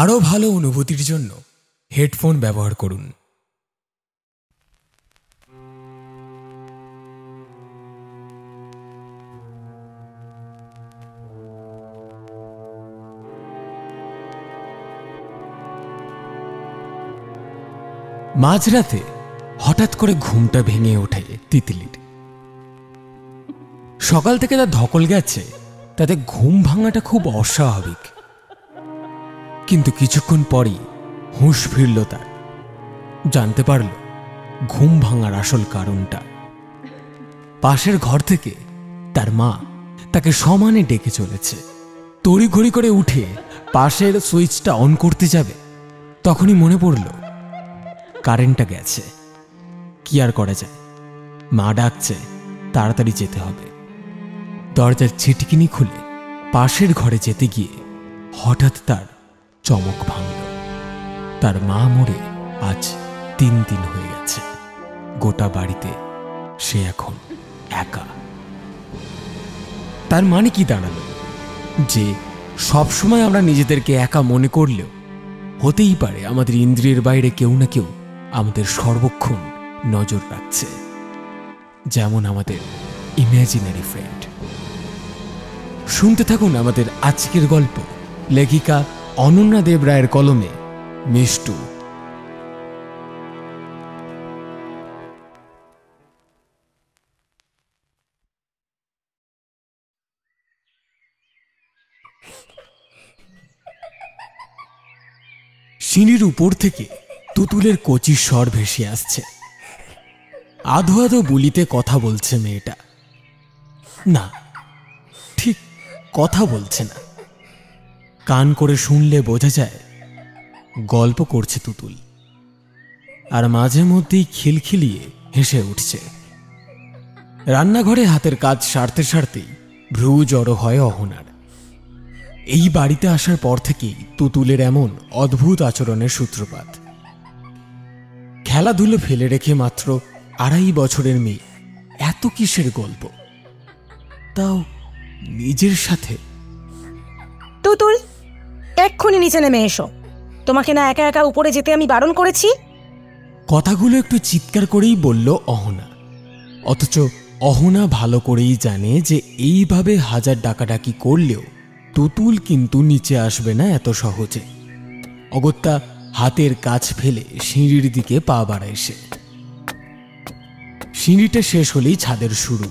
আরও ভালো অনুভূতির জন্য হেডফোন ব্যবহার করুন। মাঝরাতে হঠাৎ করে ঘুমটা ভেঙে ওঠে তিতলির। সকাল থেকে তার ধকল গেছে, তাতে ঘুম ভাঙাটা খুব অস্বাভাবিক। কিন্তু কিছুক্ষণ পরই হুঁশ ফিরল তার। জানতে পারল ঘুম ভাঙার আসল কারণটা। পাশের ঘর থেকে তার মা তাকে সমানে ডেকে চলেছে। তড়িঘড়ি করে উঠে পাশের সুইচটা অন করতে যাবে, তখনই মনে পড়ল কারেন্টটা গেছে। কি আর করা যায়, মা ডাকছে, তাড়াতাড়ি যেতে হবে। দরজার ছিটকিনি খুলে পাশের ঘরে যেতে গিয়ে হঠাৎ তার চমক ভাঙল। তার মা মরে আজ 3 দিন হয়ে গেছে। গোটা বাড়িতে সে এখন একা। তার মানে কি দাঁড়ালো? যে সবসময় আমরা নিজেদেরকে একা মনে করলেও হতেই পারে আমাদের ইন্দ্রিয়ের বাইরে কেউ না কেউ আমাদের সর্বক্ষণ নজর রাখছে, যেমন আমাদের ইমাজিনারি ফ্রেন্ড। শুনতে থাকুন আমাদের আজকের গল্প, লেখিকা অনন্যা দেব রায়ের কলমে মিষ্টু। সিঁড়ির উপর থেকে তুতুলের কচি স্বর ভেসে আসছে। আধো আধো বলিতে কথা বলছে মেয়েটা। না, ঠিক কথা বলছে না। কান করে শুনলে বোঝা যায় গল্প করছে তুতুল, আর মাঝে মধ্যেই খিলখিলিয়ে হেসে উঠছে। রান্নাঘরে হাতের কাজ সারতে সারতেই ভ্রু জড়ো হয় অহনার। এই বাড়িতে আসার পর থেকেই তুতুলের এমন অদ্ভুত আচরণের সূত্রপাত। খেলাধুলো ফেলে রেখে মাত্র 2.5 বছরের মেয়ে, এত কিসের গল্প, তাও নিজের সাথে। তুতুল, এক্ষুনি নিচে নেমে এসো। তোমাকে না একা একা উপরে যেতে আমি বারণ করেছি? কথাগুলো একটু চিৎকার করেই বলল অহনা। অথচ অহনা ভালো করেই জানে যে এইভাবে হাজার ডাকাডাকি করলেও তুতুল কিন্তু নিচে আসবে না এত সহজে। অগত্যা হাতের কাজ ফেলে সিঁড়ির দিকে পা বাড়ায় সে। সিঁড়িটা শেষ হলেই ছাদের শুরু,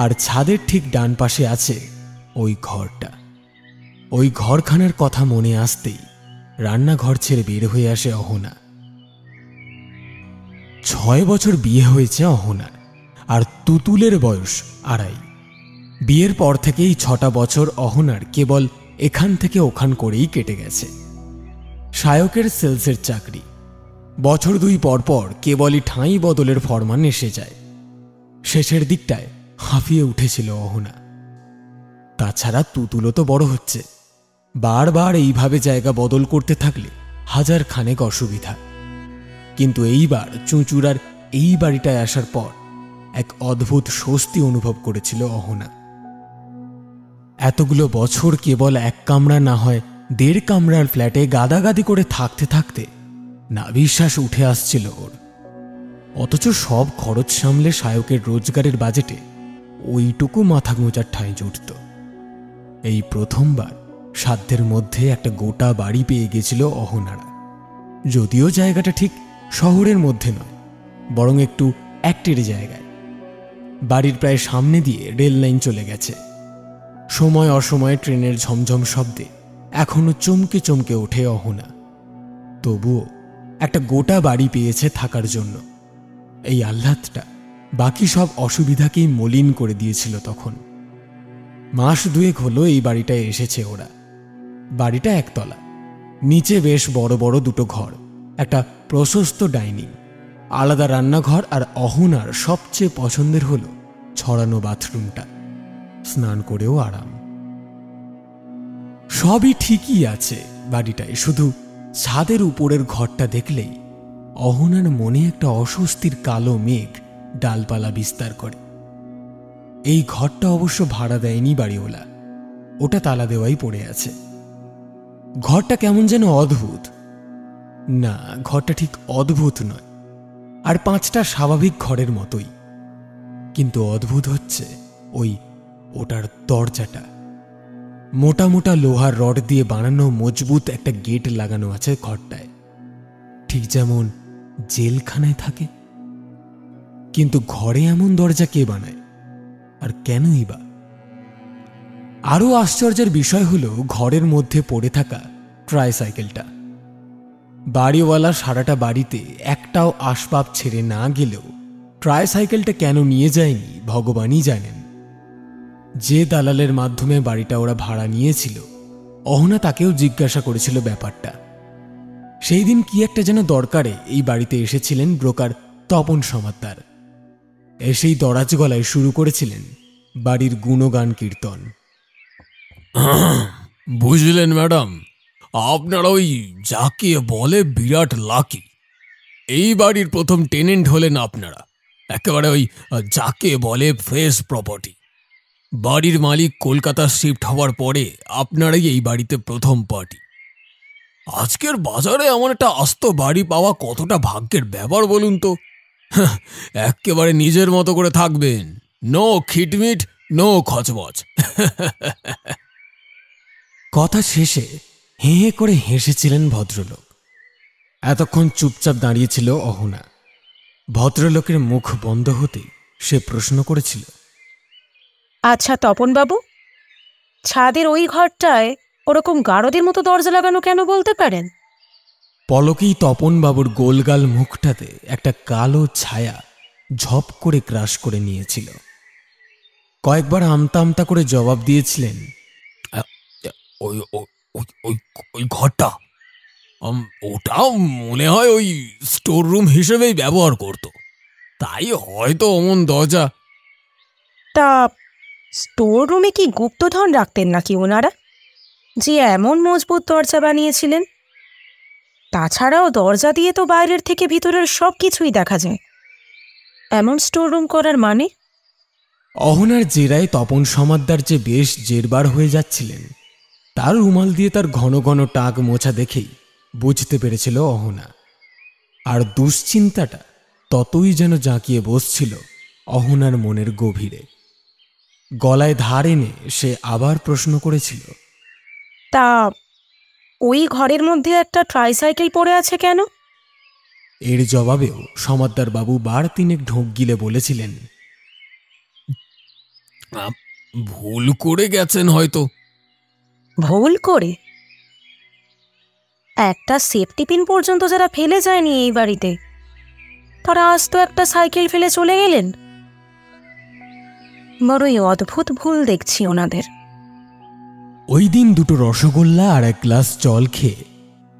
আর ছাদের ঠিক ডান পাশে আছে ওই ঘরটা। ওই ঘরখানার কথা মনে আসতেই রান্নাঘর ছেড়ে বের হয়ে আসে অহনা। 6 বছর বিয়ে হয়েছে অহনার, আর তুতুলের বয়স 2.5। বিয়ের পর থেকেই 6টা বছর অহনার কেবল এখান থেকে ওখান করেই কেটে গেছে। সায়কের সেলসের চাকরি। বছর 2 পর পর কেবলই ঠাঁই বদলের ফরমান এসে যায়। শেষের দিকটায় হাঁফিয়ে উঠেছিল অহনা। তাছাড়া তুতুলও তো বড় হচ্ছে। বারবার এইভাবে জায়গা বদল করতে থাকলে 1000 খানেক অসুবিধা। কিন্তু এইবার চুঁচুড়ার এই বাড়িটায় আসার পর এক অদ্ভুত স্বস্তি অনুভব করেছিল অহনা। এতগুলো বছর কেবল 1 কামরা না হয় 1.5 কামরার ফ্ল্যাটে গাদাগাদি করে থাকতে থাকতে না বিশ্বাস উঠে আসছিল ওর। অথচ সব খরচ সামলে সায়কের রোজগারের বাজেটে ওইটুকু মাথা গোঁজার ঠাঁই জুটত। এই প্রথমবার সাধ্যের মধ্যে একটা গোটা বাড়ি পেয়ে গেছিল অহনারা। যদিও জায়গাটা ঠিক শহরের মধ্যে নয়, বরং একটু একটের জায়গায়। বাড়ির প্রায় সামনে দিয়ে রেল লাইন চলে গেছে। সময় অসময়ে ট্রেনের ঝমঝম শব্দে এখনো চমকে চমকে ওঠে অহনা। তবুও একটা গোটা বাড়ি পেয়েছে থাকার জন্য। এই আহ্লাদটা বাকি সব অসুবিধাকেই মলিন করে দিয়েছিল তখন। মাস 2 হলো এই বাড়িটায় এসেছে ওরা। বাড়িটা 1 তলা, নিচে বেশ বড় বড় 2টো ঘর, একটা প্রশস্ত ডাইনিং, আলাদা রান্নাঘর, আর অহনার সবচেয়ে পছন্দের হলো ছড়ানো বাথরুমটা। স্নান করেও আরাম। সবই ঠিকই আছে বাড়িটায়, শুধু ছাদের উপরের ঘরটা দেখলেই অহনার মনে একটা অস্বস্তির কালো মেঘ ডালপালা বিস্তার করে। এই ঘরটা অবশ্য ভাড়া দেয়নি বাড়িওয়ালা, ওটা তালা দেওয়াই পড়ে আছে। ঘরটা কেমন যেন অদ্ভুত। না, ঘরটা ঠিক অদ্ভুত নয়, আর 5টা স্বাভাবিক ঘরের মতোই। কিন্তু অদ্ভুত হচ্ছে ওটার দরজাটা। মোটা মোটা লোহার রড দিয়ে বানানো মজবুত একটা গেট লাগানো আছে ঘরটায়, ঠিক যেমন জেলখানায় থাকে। কিন্তু ঘরে এমন দরজা কে বানায়, আর কেনই বা? আরও আশ্চর্যের বিষয় হলো ঘরের মধ্যে পড়ে থাকা ট্রাইসাইকেলটা। বাড়িওয়ালা সারাটা বাড়িতে একটাও আসবাব ছেড়ে না গেলেও ট্রাইসাইকেলটা কেন নিয়ে যায়নি ভগবানই জানেন। যে দালালের মাধ্যমে বাড়িটা ওরা ভাড়া নিয়েছিল, অহনা তাকেও জিজ্ঞাসা করেছিল ব্যাপারটা। সেই দিন কি একটা যেন দরকারে এই বাড়িতে এসেছিলেন ব্রোকার তপন সমাদ্দার। এসেই দরাজ গলায় শুরু করেছিলেন বাড়ির গুণগান কীর্তন। বুঝলেন ম্যাডাম, আপনারা ওই যাকে বলে বিরাট লাকি। এই বাড়ির প্রথম টেনেন্ট হলেন আপনারা, একেবারে ওই যাকে বলে ফ্রেশ প্রপার্টি। বাড়ির মালিক কলকাতা শিফট হওয়ার পরে আপনারাই এই বাড়িতে প্রথম পার্টি। আজকের বাজারে এমন একটা আস্ত বাড়ি পাওয়া কতটা ভাগ্যের ব্যাপার বলুন তো। একেবারে নিজের মতো করে থাকবেন, নো খিটমিট, নো খচমচ। কথা শেষে হে হে করে হেসেছিলেন ভদ্রলোক। এতক্ষণ চুপচাপ দাঁড়িয়েছিল অহনা। ভদ্রলোকের মুখ বন্ধ হতেই সে প্রশ্ন করেছিল, আচ্ছা তপনবাবু, ছাদের ওই ঘরটায় ওরকম গারদের মতো দরজা লাগানো কেন বলতে পারেন? পলকেই তপনবাবুর গোলগাল মুখটাতে একটা কালো ছায়া ঝপ করে ক্রাশ করে নিয়েছিল। কয়েকবার আমতা আমতা করে জবাব দিয়েছিলেন, ওই ওই ঘরটা ওটা মনে হয় ওই স্টোর রুম হিসেবেই ব্যবহার করত, তাই হয়তো অমন দরজা। তা স্টোর রুমে কি গুপ্তধন রাখতেন নাকি ওনারা, যে এমন মজবুত দরজা বানিয়েছিলেন? তাছাড়াও দরজা দিয়ে তো বাইরের থেকে ভিতরের সব কিছুই দেখা যায়। এমন স্টোর রুম করার মানে? অহনার জেরায় তপন সমাদ্দার যে বেশ জেরবার হয়ে যাচ্ছিলেন, তার রুমাল দিয়ে তার ঘন ঘন টাক মোছা দেখেই বুঝতে পেরেছিল অহনা। আর দুশ্চিন্তাটা ততই যেন জাঁকিয়ে বসছিল অহনার মনের গভীরে। গলায় ধার এনে সে আবার প্রশ্ন করেছিল, তা ওই ঘরের মধ্যে একটা ট্রাইসাইকেল পড়ে আছে কেন? এর জবাবেও সমাদ্দার বাবু বার তিনেক ঢোক গিলে বলেছিলেন, ভুল করে গেছেন হয়তো। ভুল করে? একটা সেফটি পিন পর্যন্ত যারা ফেলে যায়নি এই বাড়িতে, তারা আজ তো একটা সাইকেল ফেলে চলে গেলেন। বড়ই অদ্ভুত ভুল দেখছি ওনাদের। ওই দিন 2টো রসগোল্লা আর 1 গ্লাস জল খেয়ে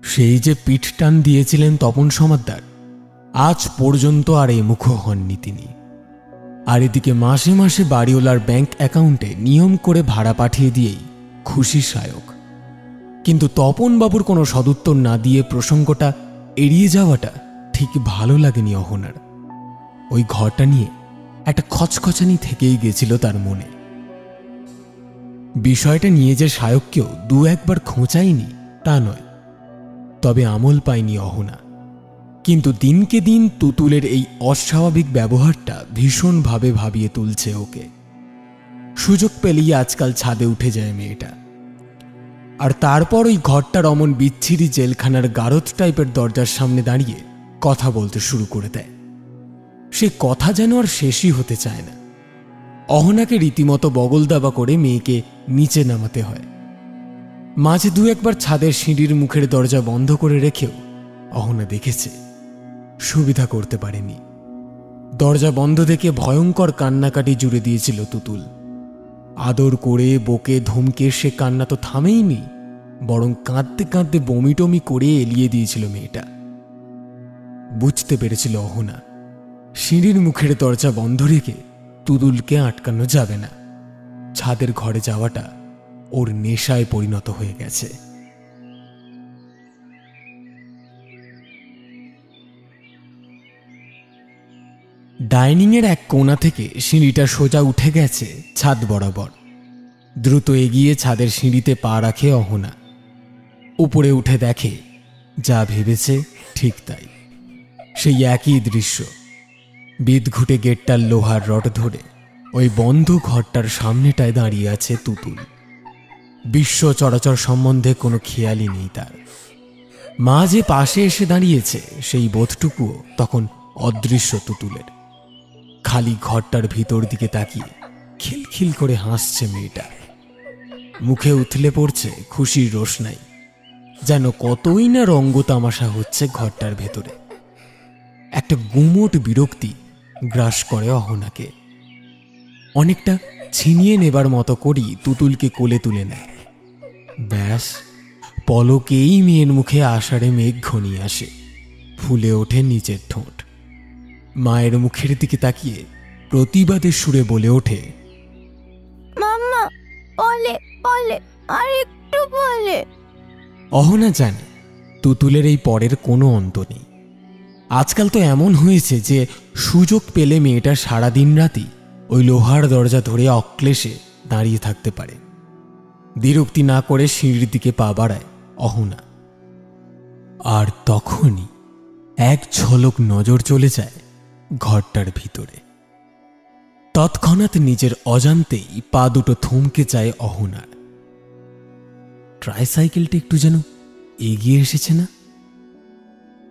সেই যে পিঠ টান দিয়েছিলেন তপন সমাদ্দার, আজ পর্যন্ত আর এমুখ হননি তিনি। আর এদিকে মাসে মাসে বাড়িওয়ালার ব্যাংক অ্যাকাউন্টে নিয়ম করে ভাড়া পাঠিয়ে দিয়েই খুশি সায়ক। কিন্তু তপনবাবুর কোনো সদুত্তর না দিয়ে প্রসঙ্গটা এড়িয়ে যাওয়াটা ঠিক ভালো লাগেনি অহনার। ওই ঘরটা নিয়ে একটা খচখচানি থেকেই গেছিল তার মনে। বিষয়টা নিয়ে যে সায়ককেও 2-1 বার খোঁচায়নি তা নয়, তবে আমল পায়নি অহনা। কিন্তু দিনকে দিন তুতুলের এই অস্বাভাবিক ব্যবহারটা ভীষণভাবে ভাবিয়ে তুলছে ওকে। সুযোগ পেলেই আজকাল ছাদে উঠে যায় মেয়েটা, আর তারপর ওই ঘরটার অমন বিচ্ছিরি জেলখানার গারদ টাইপের দরজার সামনে দাঁড়িয়ে কথা বলতে শুরু করে দেয়। সে কথা যেন আর শেষই হতে চায় না। অহনাকে রীতিমতো বগল দাবা করে মেয়েকে নিচে নামাতে হয়। মাঝে 2-1 বার ছাদের সিঁড়ির মুখের দরজা বন্ধ করে রেখেও অহনা দেখেছে, সুবিধা করতে পারেনি। দরজা বন্ধ দেখে ভয়ঙ্কর কান্নাকাটি জুড়ে দিয়েছিল তুতুল। আদর করে বকে ধমকে সে কান্না তো থামেইনি, বরং কাঁদতে কাঁদতে বমি টমি করে এলিয়ে দিয়েছিল মেয়েটা। বুঝতে পেরেছিল অহনা, সিঁড়ির মুখের দরজা বন্ধ রেখে তুতুলকে আটকানো যাবে না। ছাদের ঘরে যাওয়াটা ওর নেশায় পরিণত হয়ে গেছে। ডাইনিংয়ের এক কোণা থেকে সিঁড়িটা সোজা উঠে গেছে ছাদ বরাবর। দ্রুত এগিয়ে ছাদের সিঁড়িতে পা রাখে অহনা। উপরে উঠে দেখে যা ভেবেছে ঠিক তাই। সেই একই দৃশ্য। বিদঘুটে গেটটার লোহার রড ধরে ওই বন্ধ ঘরটার সামনেটায় দাঁড়িয়ে আছে তুতুল। বিশ্ব চরাচর সম্বন্ধে কোনো খেয়ালই নেই তার। মা যে পাশে এসে দাঁড়িয়েছে সেই বোধটুকুও তখন অদৃশ্য তুতুলের। খালি ঘরটার ভিতর দিকে তাকিয়ে খিলখিল করে হাসছে মেয়েটা। মুখে উথলে পড়ছে খুশির রোশনাই, যেন কতই না রঙ্গ তামাশা হচ্ছে ঘরটার ভেতরে। একটা গুমোট বিরক্তি গ্রাস করে অহনাকে। অনেকটা ছিনিয়ে নেবার মতো করেই তুতুলকে কোলে তুলে নেয়। ব্যাস, পলকেই মেয়ের মুখে আষাঢ়ে মেঘ ঘনিয়ে আসে। ফুলে ওঠে নিচের ঠোঁট। মায়ের মুখের দিকে তাকিয়ে প্রতিবাদের সুরে বলে ওঠে, মাম্মা বলে বলে আর একটু বলে। অহনা জানে তুতুলের এই পরের কোনো অন্ত নেই। আজকাল তো এমন হয়েছে যে সুযোগ পেলে মেয়েটা সারাদিন রাতি ওই লোহার দরজা ধরে অক্লেশে দাঁড়িয়ে থাকতে পারে। বিরক্তি না করে সিঁড়ির দিকে পা বাড়ায় অহনা। আর তখনই এক ঝলক নজর চলে যায় ঘরটার ভিতরে। তৎক্ষণাৎ নিজের অজান্তেই পা দুটো থমকে যায় অহনার। ট্রাইসাইকেলটা একটু যেন এগিয়ে এসেছে না?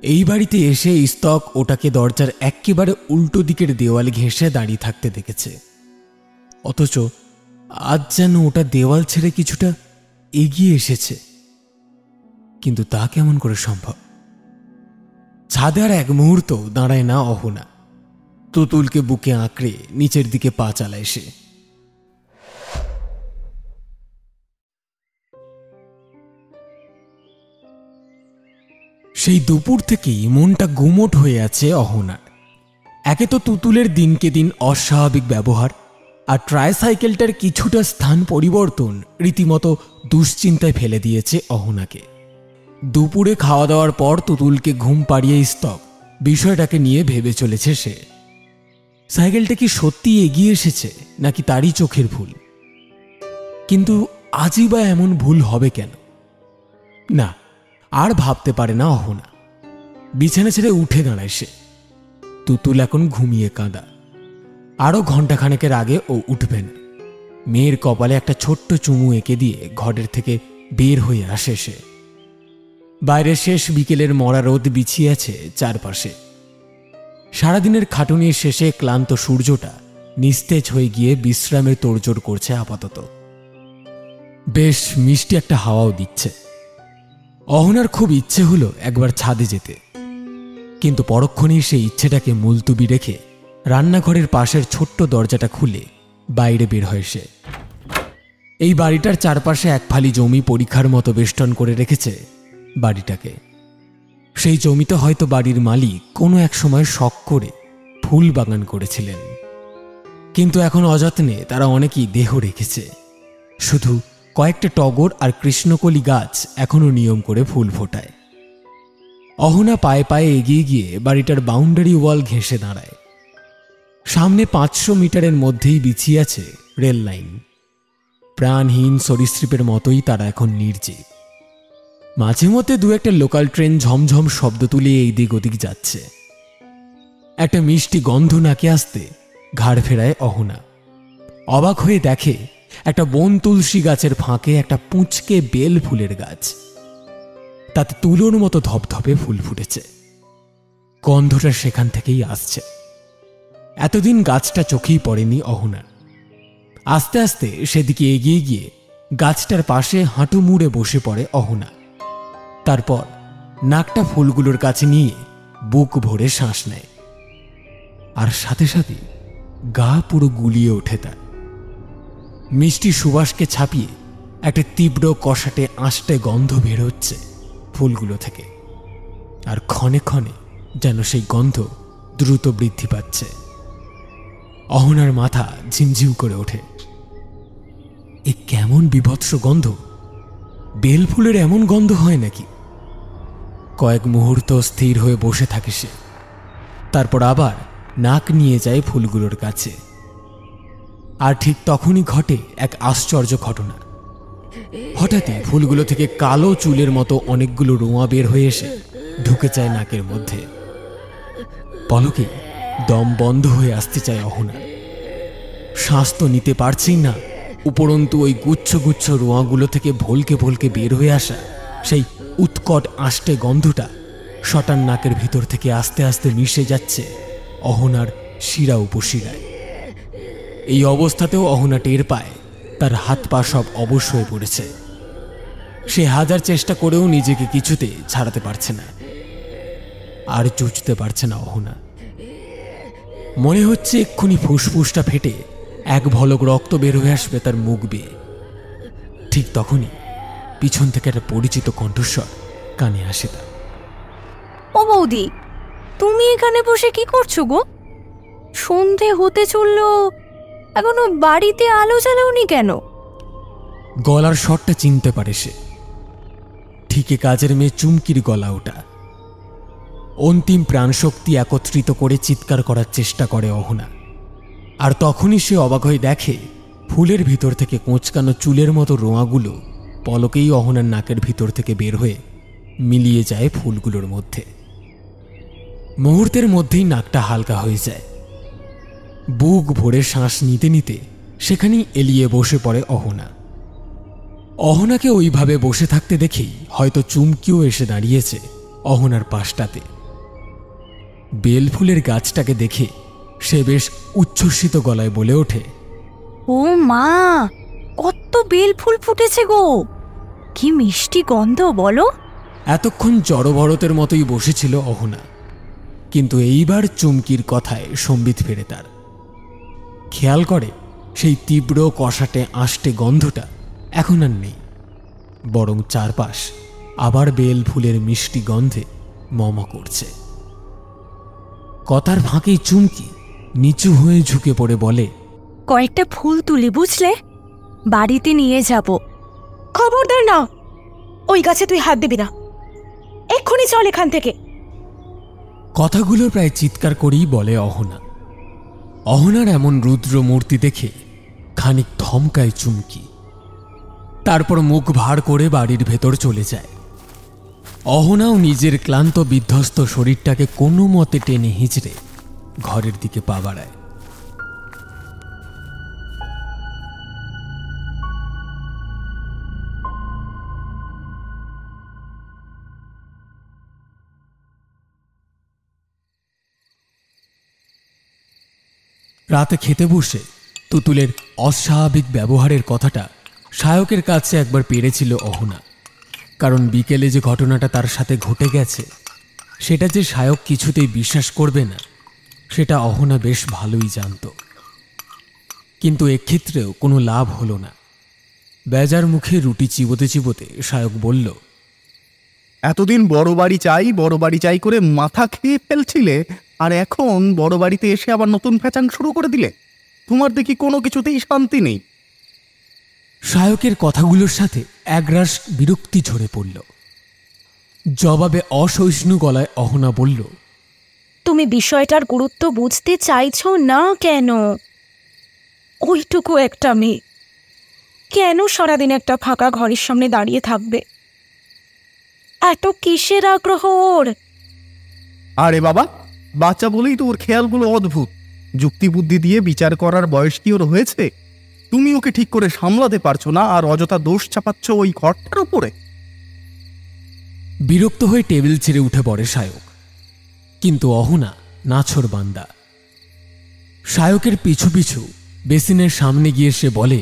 এই বাড়িতে এসে ইস্তক ওটাকে দরজার একেবারে উল্টো দিকের দেওয়াল ঘেঁষে দাঁড়িয়ে থাকতে দেখেছে, অথচ আজ যেন ওটা দেওয়াল ছেড়ে কিছুটা এগিয়ে এসেছে। কিন্তু তা কেমন করে সম্ভব? ছাদে আর এক মুহূর্ত দাঁড়ায় না অহনা। তুতুলকে বুকে আঁকড়ে নিচের দিকে পা চালায় সে। সেই দুপুর থেকেই মনটা গুমোট হয়ে আছে অহনার। একে তো তুতুলের দিনকে দিন অস্বাভাবিক ব্যবহার, আর ট্রাইসাইকেলটার কিছুটা স্থান পরিবর্তন রীতিমতো দুশ্চিন্তায় ফেলে দিয়েছে অহনাকে। দুপুরে খাওয়া দাওয়ার পর তুতুলকে ঘুম পাড়িয়ে স্তক বিষয়টাকে নিয়ে ভেবে চলেছে সে। সাইকেলটা কি সত্যি এগিয়ে এসেছে নাকি তারই চোখের ভুল? কিন্তু আজই বা এমন ভুল হবে কেন? না, আর ভাবতে পারে না অহনা। বিছানা ছেড়ে উঠে দাঁড়ায় সে। তুতুল এখন ঘুমিয়ে কাঁদা। আরও ঘণ্টাখানেকের আগে ও উঠবে না। মেয়ের কপালে একটা ছোট্ট চুমু এঁকে দিয়ে ঘরের থেকে বের হয়ে আসে সে। বাইরে শেষ বিকেলের মরা রোদ বিছিয়ে আছে চারপাশে। সারাদিনের খাটুনির শেষে ক্লান্ত সূর্যটা নিস্তেজ হয়ে গিয়ে বিশ্রামের তোড়জোড় করছে আপাতত। বেশ মিষ্টি একটা হাওয়াও দিচ্ছে। অহনার খুব ইচ্ছে হলো একবার ছাদে যেতে, কিন্তু পরক্ষণেই সেই ইচ্ছেটাকে মুলতুবি রেখে রান্নাঘরের পাশের ছোট্ট দরজাটা খুলে বাইরে বের হয় সে। এই বাড়িটার চারপাশে এক ফালি জমি পরীক্ষার মতো বেষ্টন করে রেখেছে বাড়িটাকে। সেই জমিতে হয়তো বাড়ির মালিক কোনো এক সময় শখ করে ফুল বাগান করেছিলেন, কিন্তু এখন অযত্নে তারা অনেকেই দেহ রেখেছে। শুধু কয়েকটা টগর আর কৃষ্ণকলি গাছ এখনো নিয়ম করে ফুল ফোটায়। অহনা পায়ে পায়ে এগিয়ে গিয়ে বাড়িটার বাউন্ডারি ওয়াল ঘেঁষে দাঁড়ায়। সামনে 500 মিটারের মধ্যেই বিছিয়ে আছে রেল লাইন। প্রাণহীন সরীসৃপের মতোই তারা এখন নির্জীব। মাঝে মধ্যে দু একটা লোকাল ট্রেন ঝমঝম শব্দ তুলে এই দিক ওদিক যাচ্ছে। একটা মিষ্টি গন্ধ নাকে আসতে ঘাড় ফেরায় অহনা। অবাক হয়ে দেখে একটা বন তুলসী গাছের ফাঁকে একটা পুঁচকে বেল ফুলের গাছ। তাতে তুলোর মতো ধপধপে ফুল ফুটেছে। গন্ধটা সেখান থেকেই আসছে। এতদিন গাছটা চোখেই পড়েনি অহনার। আস্তে আস্তে সেদিকে এগিয়ে গিয়ে গাছটার পাশে হাঁটু মুড়ে বসে পড়ে অহনা। তারপর নাকটা ফুলগুলোর কাছে নিয়ে বুক ভরে শ্বাস নেয়। আর সাথে সাথে গা পুরো গুলিয়ে ওঠে তার। মিষ্টি সুবাসকে ছাপিয়ে একটা তীব্র কষাটে আঁশটে গন্ধ বের হচ্ছে ফুলগুলো থেকে। আর ক্ষণে ক্ষণে যেন সেই গন্ধ দ্রুত বৃদ্ধি পাচ্ছে। অহনার মাথা ঝিমঝিম করে ওঠে। এ কেমন বিভৎস গন্ধ! বেল ফুলের এমন গন্ধ হয় নাকি? কয়েক মুহূর্ত স্থির হয়ে বসে থাকে সে। তারপর আবার নাক নিয়ে যায় ফুলগুলোর কাছে। আর ঠিক তখনই ঘটে এক আশ্চর্য ঘটনা। হঠাৎই ফুলগুলো থেকে কালো চুলের মতো অনেকগুলো রোঁয়া বের হয়ে এসে ঢুকে যায় নাকের মধ্যে। পলকে দম বন্ধ হয়ে আসতে চায় অহনা। শ্বাস তো নিতে পারছেই না, উপরন্তু ওই গুচ্ছ গুচ্ছ রোঁয়াগুলো থেকে ভলকে ভলকে বের হয়ে আসা সেই উৎকট আষ্টে গন্ধটা শটান নাকের ভিতর থেকে আস্তে আস্তে মিশে যাচ্ছে অহনার শিরা উপশিরায়। এই অবস্থাতেও অহনা টের পায় তার হাত পা সব অবশ হয়ে পড়েছে। সে হাজার চেষ্টা করেও নিজেকে কিছুতে ছাড়াতে পারছে না, আর চুচতে পারছে না অহনা। মনে হচ্ছে এক্ষুনি ফুসফুসটা ফেটে এক ভলক রক্ত বের হয়ে আসবে তার মুখ বেয়ে। ঠিক তখনই পিছন থেকে একটা পরিচিত কণ্ঠস্বর কানে আসে তার। ও বৌদি, তুমি এখানে বসে কি করছো গো? সন্ধে হতে চললো, এখনো বাড়িতে আলো জ্বালাওনি কেন? গলার স্বরটা চিনতে পারে সে। ঠিকই কাজের মেয়ে চুমকির গলা ওটা। অন্তিম প্রাণশক্তি একত্রিত করে চিৎকার করার চেষ্টা করে অহনা, আর তখনই সে অবাক হয়ে দেখে ফুলের ভিতর থেকে কোঁচকানো চুলের মতো রোঁয়াগুলো পলকেই অহনার নাকের ভিতর থেকে বের হয়ে মিলিয়ে যায় ফুলগুলোর মধ্যে। মুহূর্তের মধ্যেই নাকটা হালকা হয়ে যায়। বুক ভরে শ্বাস নিতে নিতে সেখানেই এলিয়ে বসে পড়ে অহনা। অহনাকে ওইভাবে বসে থাকতে দেখেই হয়তো চুমকিও এসে দাঁড়িয়েছে অহনার পাশটাতে। বেলফুলের গাছটাকে দেখে সে বেশ উচ্ছ্বসিত গলায় বলে ওঠে, ও মা, কত বেলফুল ফুটেছে গো! কি মিষ্টি গন্ধ বলো। এতক্ষণ জড়ভরতের মতোই বসেছিল অহনা, কিন্তু এইবার চুমকির কথায় সম্বিত ফেরে তার। খেয়াল করে সেই তীব্র কষাটে আষ্টে গন্ধটা এখন আর নেই, বরং চারপাশ আবার বেল ফুলের মিষ্টি গন্ধে মম করছে। কথার ফাঁকেই চুমকি নিচু হয়ে ঝুঁকে পড়ে বলে, কয়েকটা ফুল তুলি বুঝলে, বাড়িতে নিয়ে যাব। খবরদার না, ওই গাছে তুই হাত দিবি না, এক্ষুনি চল এখান থেকে। কথাগুলো প্রায় চিৎকার করেই বলে অহনা। অহনার এমন রুদ্র মূর্তি দেখে খানিক থমকায় চুমকি, তারপর মুখ ভার করে বাড়ির ভেতর চলে যায়। অহনাও নিজের ক্লান্ত বিধ্বস্ত শরীরটাকে কোনো মতে টেনে হিঁচড়ে ঘরের দিকে পা বাড়ায়। রাতে খেতে বসে তুতুলের অস্বাভাবিক ব্যবহারের কথাটা সায়কের কাছে একবার পেরেছিল অহনা, কারণ বিকেলে যে ঘটনাটা তার সাথে ঘটে গেছে সেটা যে সায়ক কিছুতেই বিশ্বাস করবে না সেটা অহনা বেশ ভালোই জানত। কিন্তু এক্ষেত্রেও কোনো লাভ হলো না। বেজার মুখে রুটি চিবোতে চিবোতে সায়ক বলল, এতদিন বড় বাড়ি চাই করে মাথা খেয়ে ফেলছিলে, আর এখন বড় বাড়িতে এসে আবার নতুন ফ্যাচাং শুরু করে দিলে। তোমার দেখি কোনো কিছুতেই শান্তি নেই। সায়কের কথাগুলোর সাথে একরাশ বিরক্তি ঝরে পড়ল। জবাবে অসহিষ্ণু গলায় অহনা বলল, তুমি বিষয়টার গুরুত্ব বুঝতে চাইছো না কেন? ওইটুকু একটা মেয়ে কেন সারাদিন একটা ফাঁকা ঘরের সামনে দাঁড়িয়ে থাকবে? এত কিসের আগ্রহ ওর? আরে বাবা, বাচ্চা বলেই তো ওর খেয়ালগুলো অদ্ভুত। যুক্তি বুদ্ধি দিয়ে বিচার করার বয়স কি ওর হয়েছে? তুমি ওকে ঠিক করে সামলাতে পারছো না, আর অযথা দোষ চাপাচ্ছ ওই ঘরটার উপরে। বিরক্ত হয়ে টেবিল ছেড়ে উঠে পড়ে সায়ক, কিন্তু অহনা নাছোড় বান্দা। সায়কের পিছু পিছু বেসিনের সামনে গিয়ে সে বলে,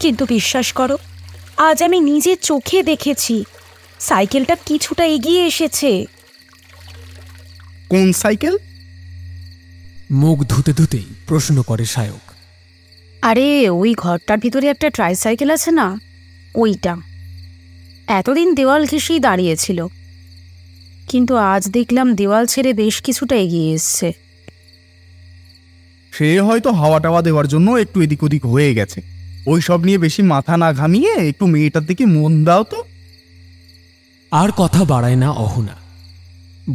কিন্তু বিশ্বাস করো, আজ আমি নিজের চোখে দেখেছি সাইকেলটা কিছুটা এগিয়ে এসেছে। কোন সাইকেল? মুখ ধুতে ধুতেই প্রশ্ন করে সায়ক। আরে ওই ঘরটার ভিতরে একটা ট্রাইসাইকেল আছে না, ওইটা। এতদিন দেওয়াল ঘেঁষেই দাঁড়িয়েছিল, কিন্তু আজ দেখলাম দেওয়াল ছেড়ে বেশ কিছুটা এগিয়ে এসছে। সে হয়তো হাওয়া টাওয়া দেওয়ার জন্য একটু এদিক ওদিক হয়ে গেছে। ওই সব নিয়ে বেশি মাথা না ঘামিয়ে একটু মেয়েটার দিকে মন দাও তো। আর কথা বাড়ায় না অহনা,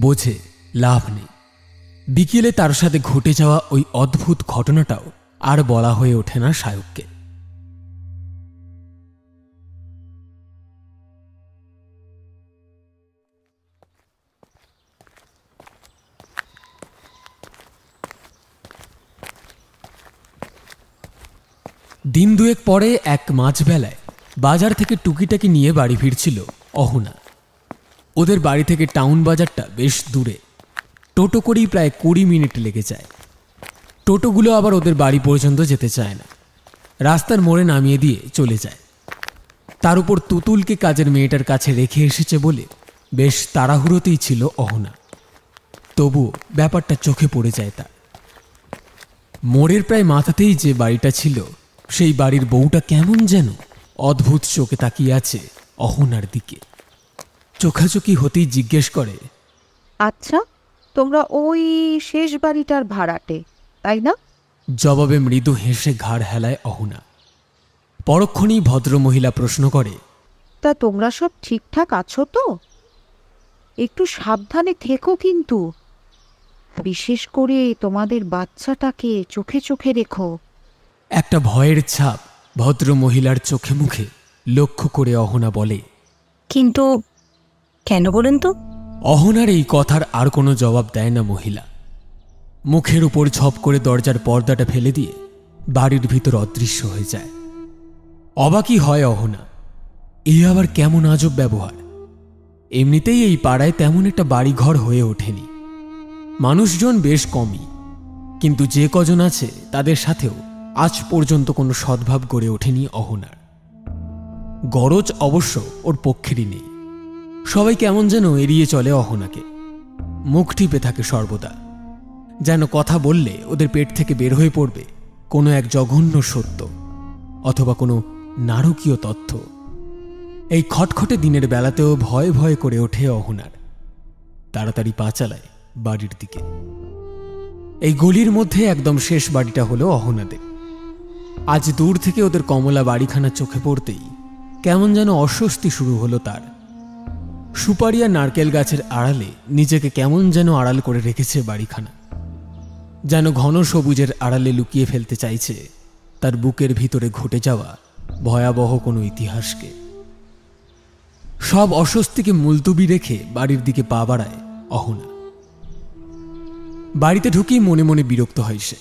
বোঝে লাভ নেই। বিকেলে তার সাথে ঘটে যাওয়া ওই অদ্ভুত ঘটনাটাও আর বলা হয়ে ওঠে না সায়ককে। দিন দুয়েক পরে এক মাঝবেলায় বাজার থেকে টুকিটাকি নিয়ে বাড়ি ফিরছিল অহনা। ওদের বাড়ি থেকে টাউন বাজারটা বেশ দূরে, টোটো করেই প্রায় 20 মিনিট লেগে যায়। টোটোগুলো আবার ওদের বাড়ি পর্যন্ত যেতে চায় না, রাস্তার মোড়ে নামিয়ে দিয়ে চলে যায়। তার উপর তুতুলকে কাজের মেয়েটার কাছে রেখে এসেছে বলে বেশ তাড়াহুড়োতেই ছিল অহনা। তবুও ব্যাপারটা চোখে পড়ে যায় তার। মোড়ের প্রায় মাথাতেই যে বাড়িটা ছিল, সেই বাড়ির বউটা কেমন যেন অদ্ভুত চোখে তাকিয়ে আছে অহনার দিকে। চোখাচোখি হতেই জিজ্ঞেস করে, আচ্ছা, তোমরা ওই শেষ বাড়িটার ভাড়াটে, তাই না? জবাবে মৃদু হেসে ঘাড় হেলায় অহনা। পরক্ষণেই ভদ্রমহিলা প্রশ্ন করে, তা তোমরা সব ঠিকঠাক আছো তো? একটু সাবধানে থেকো কিন্তু, বিশেষ করে তোমাদের বাচ্চাটাকে চোখে চোখে রেখো। একটা ভয়ের ছাপ ভদ্রমহিলার চোখে মুখে লক্ষ্য করে অহনা বলে, কিন্তু কেন বলুন তো? অহনার এই কথার আর কোনো জবাব দেয় না মহিলা। মুখের উপর ঝপ করে দরজার পর্দাটা ফেলে দিয়ে বাড়ির ভিতর অদৃশ্য হয়ে যায়। অবাকই হয় অহনা, এই আবার কেমন আজব ব্যবহার। এমনিতেই এই পাড়ায় তেমন একটা বাড়িঘর হয়ে ওঠেনি, মানুষজন বেশ কমই, কিন্তু যে কজন আছে তাদের সাথেও আজ পর্যন্ত কোনো সদ্ভাব গড়ে ওঠেনি অহনার। গরজ অবশ্য ওর পক্ষেরই নেই। সবাই কেমন যেন এড়িয়ে চলে অহনাকে, মুখ টিপে থাকে সর্বদা, যেন কথা বললে ওদের পেট থেকে বের হয়ে পড়বে কোনো এক জঘন্য সত্য অথবা কোনো নারকীয় তথ্য। এই খটখটে দিনের বেলাতেও ভয় ভয় করে ওঠে অহনার। তাড়াতাড়ি পা চালায় বাড়ির দিকে। এই গলির মধ্যে একদম শেষ বাড়িটা হলো অহনাদের। আজ দূর থেকে ওদের কমলা বাড়িখানা চোখে পড়তেই কেমন যেন অস্বস্তি শুরু হলো তার। সুপারি আর নারকেল গাছের আড়ালে নিজেকে কেমন যেন আড়াল করে রেখেছে বাড়িখানা, যেন ঘন সবুজের আড়ালে লুকিয়ে ফেলতে চাইছে তার বুকের ভিতরে ঘটে যাওয়া ভয়াবহ কোনো ইতিহাসকে। সব অস্বস্তিকে মুলতুবি রেখে বাড়ির দিকে পা বাড়ায় অহনা। বাড়িতে ঢুকেই মনে মনে বিরক্ত হয় সে।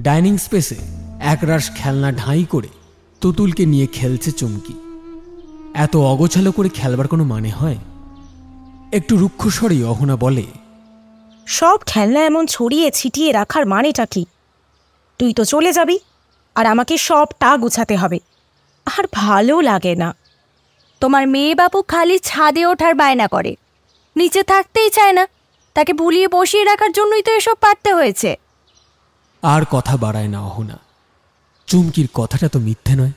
ডাইনিং স্পেসে একরাশ খেলনা ঢাই করে তুতুলকে নিয়ে খেলছে চুমকি। এত অগোছালো করে খেলবার কোনো মানে হয়? একটু রুক্ষ স্বরে অহনা বলে, সব খেলনা এমন ছড়িয়ে ছিটিয়ে রাখার মানেটা কি? তুই তো চলে যাবি, আর আমাকে সবটা গুছাতে হবে, আর ভালো লাগে না। তোমার মেয়ে বাবু খালি ছাদে ওঠার বায়না করে, নিচে থাকতেই চায় না। তাকে ভুলিয়ে বসিয়ে রাখার জন্যই তো এসব পারতে হয়েছে। আর কথা বাড়ায় না অহনা। চুমকির কথাটা তো মিথ্যে নয়।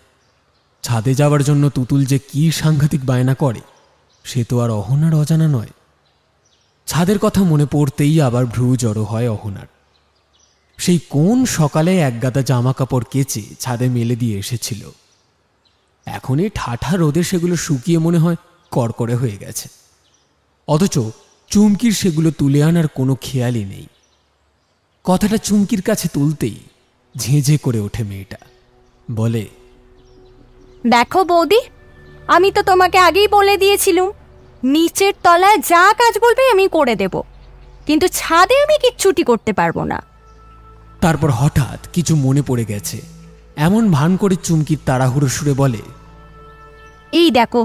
ছাদে যাওয়ার জন্য তুতুল যে কি সাংঘাতিক বায়না করে সে তো আর অহনার অজানা নয়। ছাদের কথা মনে পড়তেই আবার ভ্রু জড়ো হয় অহনার। সেই কোন সকালে একগাদা জামা কাপড় কেচে ছাদে মেলে দিয়ে এসেছিল, এখন এই ঠাঠা রোদে সেগুলো শুকিয়ে মনে হয় কড়কড়ে হয়ে গেছে। অথচ চুমকির সেগুলো তুলে আনার কোনো খেয়ালই নেই। কথাটা চুমকির কাছে তুলতেই ঝেঁঝে করে ওঠে মেয়েটা, বলে, দেখো বৌদি, আমি তো তোমাকে আগেই বলে দিয়েছিলুম নিচের তলায় যা কাজ বলবে আমি করে দেব, কিন্তু ছাদে আমি কিচ্ছুটি করতে পারবো না। তারপর হঠাৎ কিছু মনে পড়ে গেছে এমন ভান করে চুমকির তাড়াহুড়ো সুরে বলে, এই দেখো,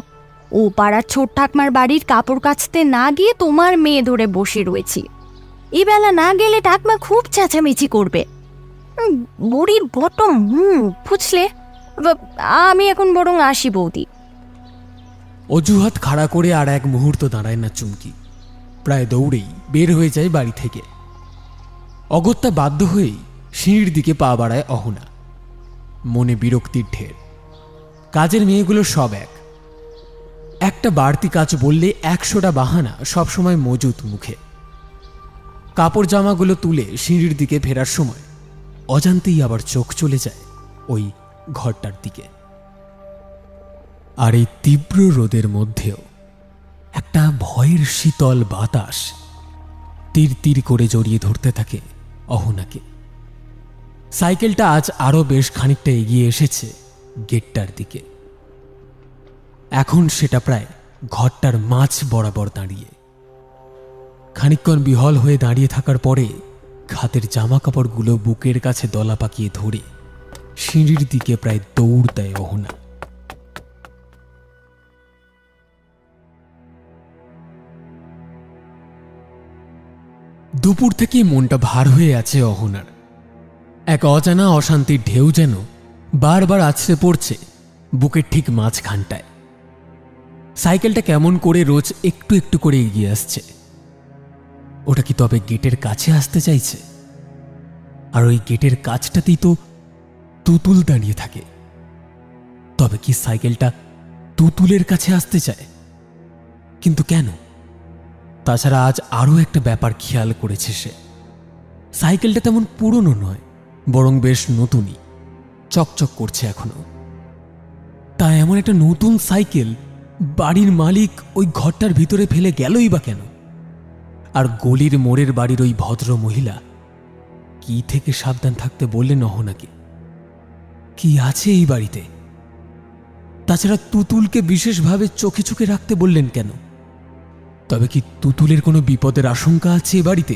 ও পাড়ার ছোট ঠাকমার বাড়ির কাপড় কাচতে না গিয়ে তোমার মেয়ে ধরে বসে রয়েছি। এবেলা না গেলে ঠাকমা খুব চেঁচামেচি করবে। বুড়ির বটম বুঝলে। আমি এখন বরং আসি বৌদি। অজুহাত খাড়া করে আর এক মুহূর্ত দাঁড়ায় না চুমকি, প্রায় দৌড়েই বের হয়ে যায় বাড়ি থেকে। অগত্যা বাধ্য হয়েই সিঁড়ির দিকে পা বাড়ায় অহনা। মনে বিরক্তির ঢের। কাজের মেয়েগুলো সব এক, একটা বাড়তি কাজ বললে 100টা বাহানা সবসময় মজুত মুখে। কাপড় জামাগুলো তুলে সিঁড়ির দিকে ফেরার সময় অজান্তেই আবার চোখ চলে যায় ওই ঘরটার দিকে। আর এই তীব্র রোদের মধ্যেও একটা ভয়ের শীতল বাতাস তীর তীর করে জড়িয়ে ধরতে থাকে অহনাকে। সাইকেলটা আজ আরো বেশ খানিকটা এগিয়ে এসেছে গেটটার দিকে। এখন সেটা প্রায় ঘরটার মাঝ বরাবর দাঁড়িয়ে। খানিকক্ষণ বিহল হয়ে দাঁড়িয়ে থাকার পরে হাতের জামা কাপড়গুলো বুকের কাছে দলা পাকিয়ে ধরে সিঁড়ির দিকে প্রায় দৌড় দেয় অহনা। দুপুর থেকেই মনটা ভার হয়ে আছে অহনার। এক অজানা অশান্তির ঢেউ যেন বারবার আছড়ে পড়ছে বুকের ঠিক মাঝখানটায়। সাইকেলটা কেমন করে রোজ একটু একটু করে এগিয়ে আসছে। ওটা কি তবে গেটের কাছে আসতে চাইছে? আর ওই গেটের কাছটাতেই তো তুতুল দাঁড়িয়ে থাকে। তবে কি সাইকেলটা তুতুলের কাছে আসতে চায়? কিন্তু কেন? তাছাড়া আজ আরও একটা ব্যাপার খেয়াল করেছে সে। সাইকেলটা তেমন পুরনো নয়, বরং বেশ নতুনই, চকচক করছে এখনো। তা এমন একটা নতুন সাইকেল বাড়ির মালিক ওই ঘরটার ভিতরে ফেলে গেলই বা কেন? আর গলির মোড়ের বাড়ির ওই ভদ্র মহিলা কি থেকে সাবধান থাকতে বললেন অহনাকে? কি আছে এই বাড়িতে? তাছাড়া তুতুলকে বিশেষভাবে চোখে চোখে রাখতে বললেন কেন? তবে কি তুতুলের কোনো বিপদের আশঙ্কা আছে এ বাড়িতে?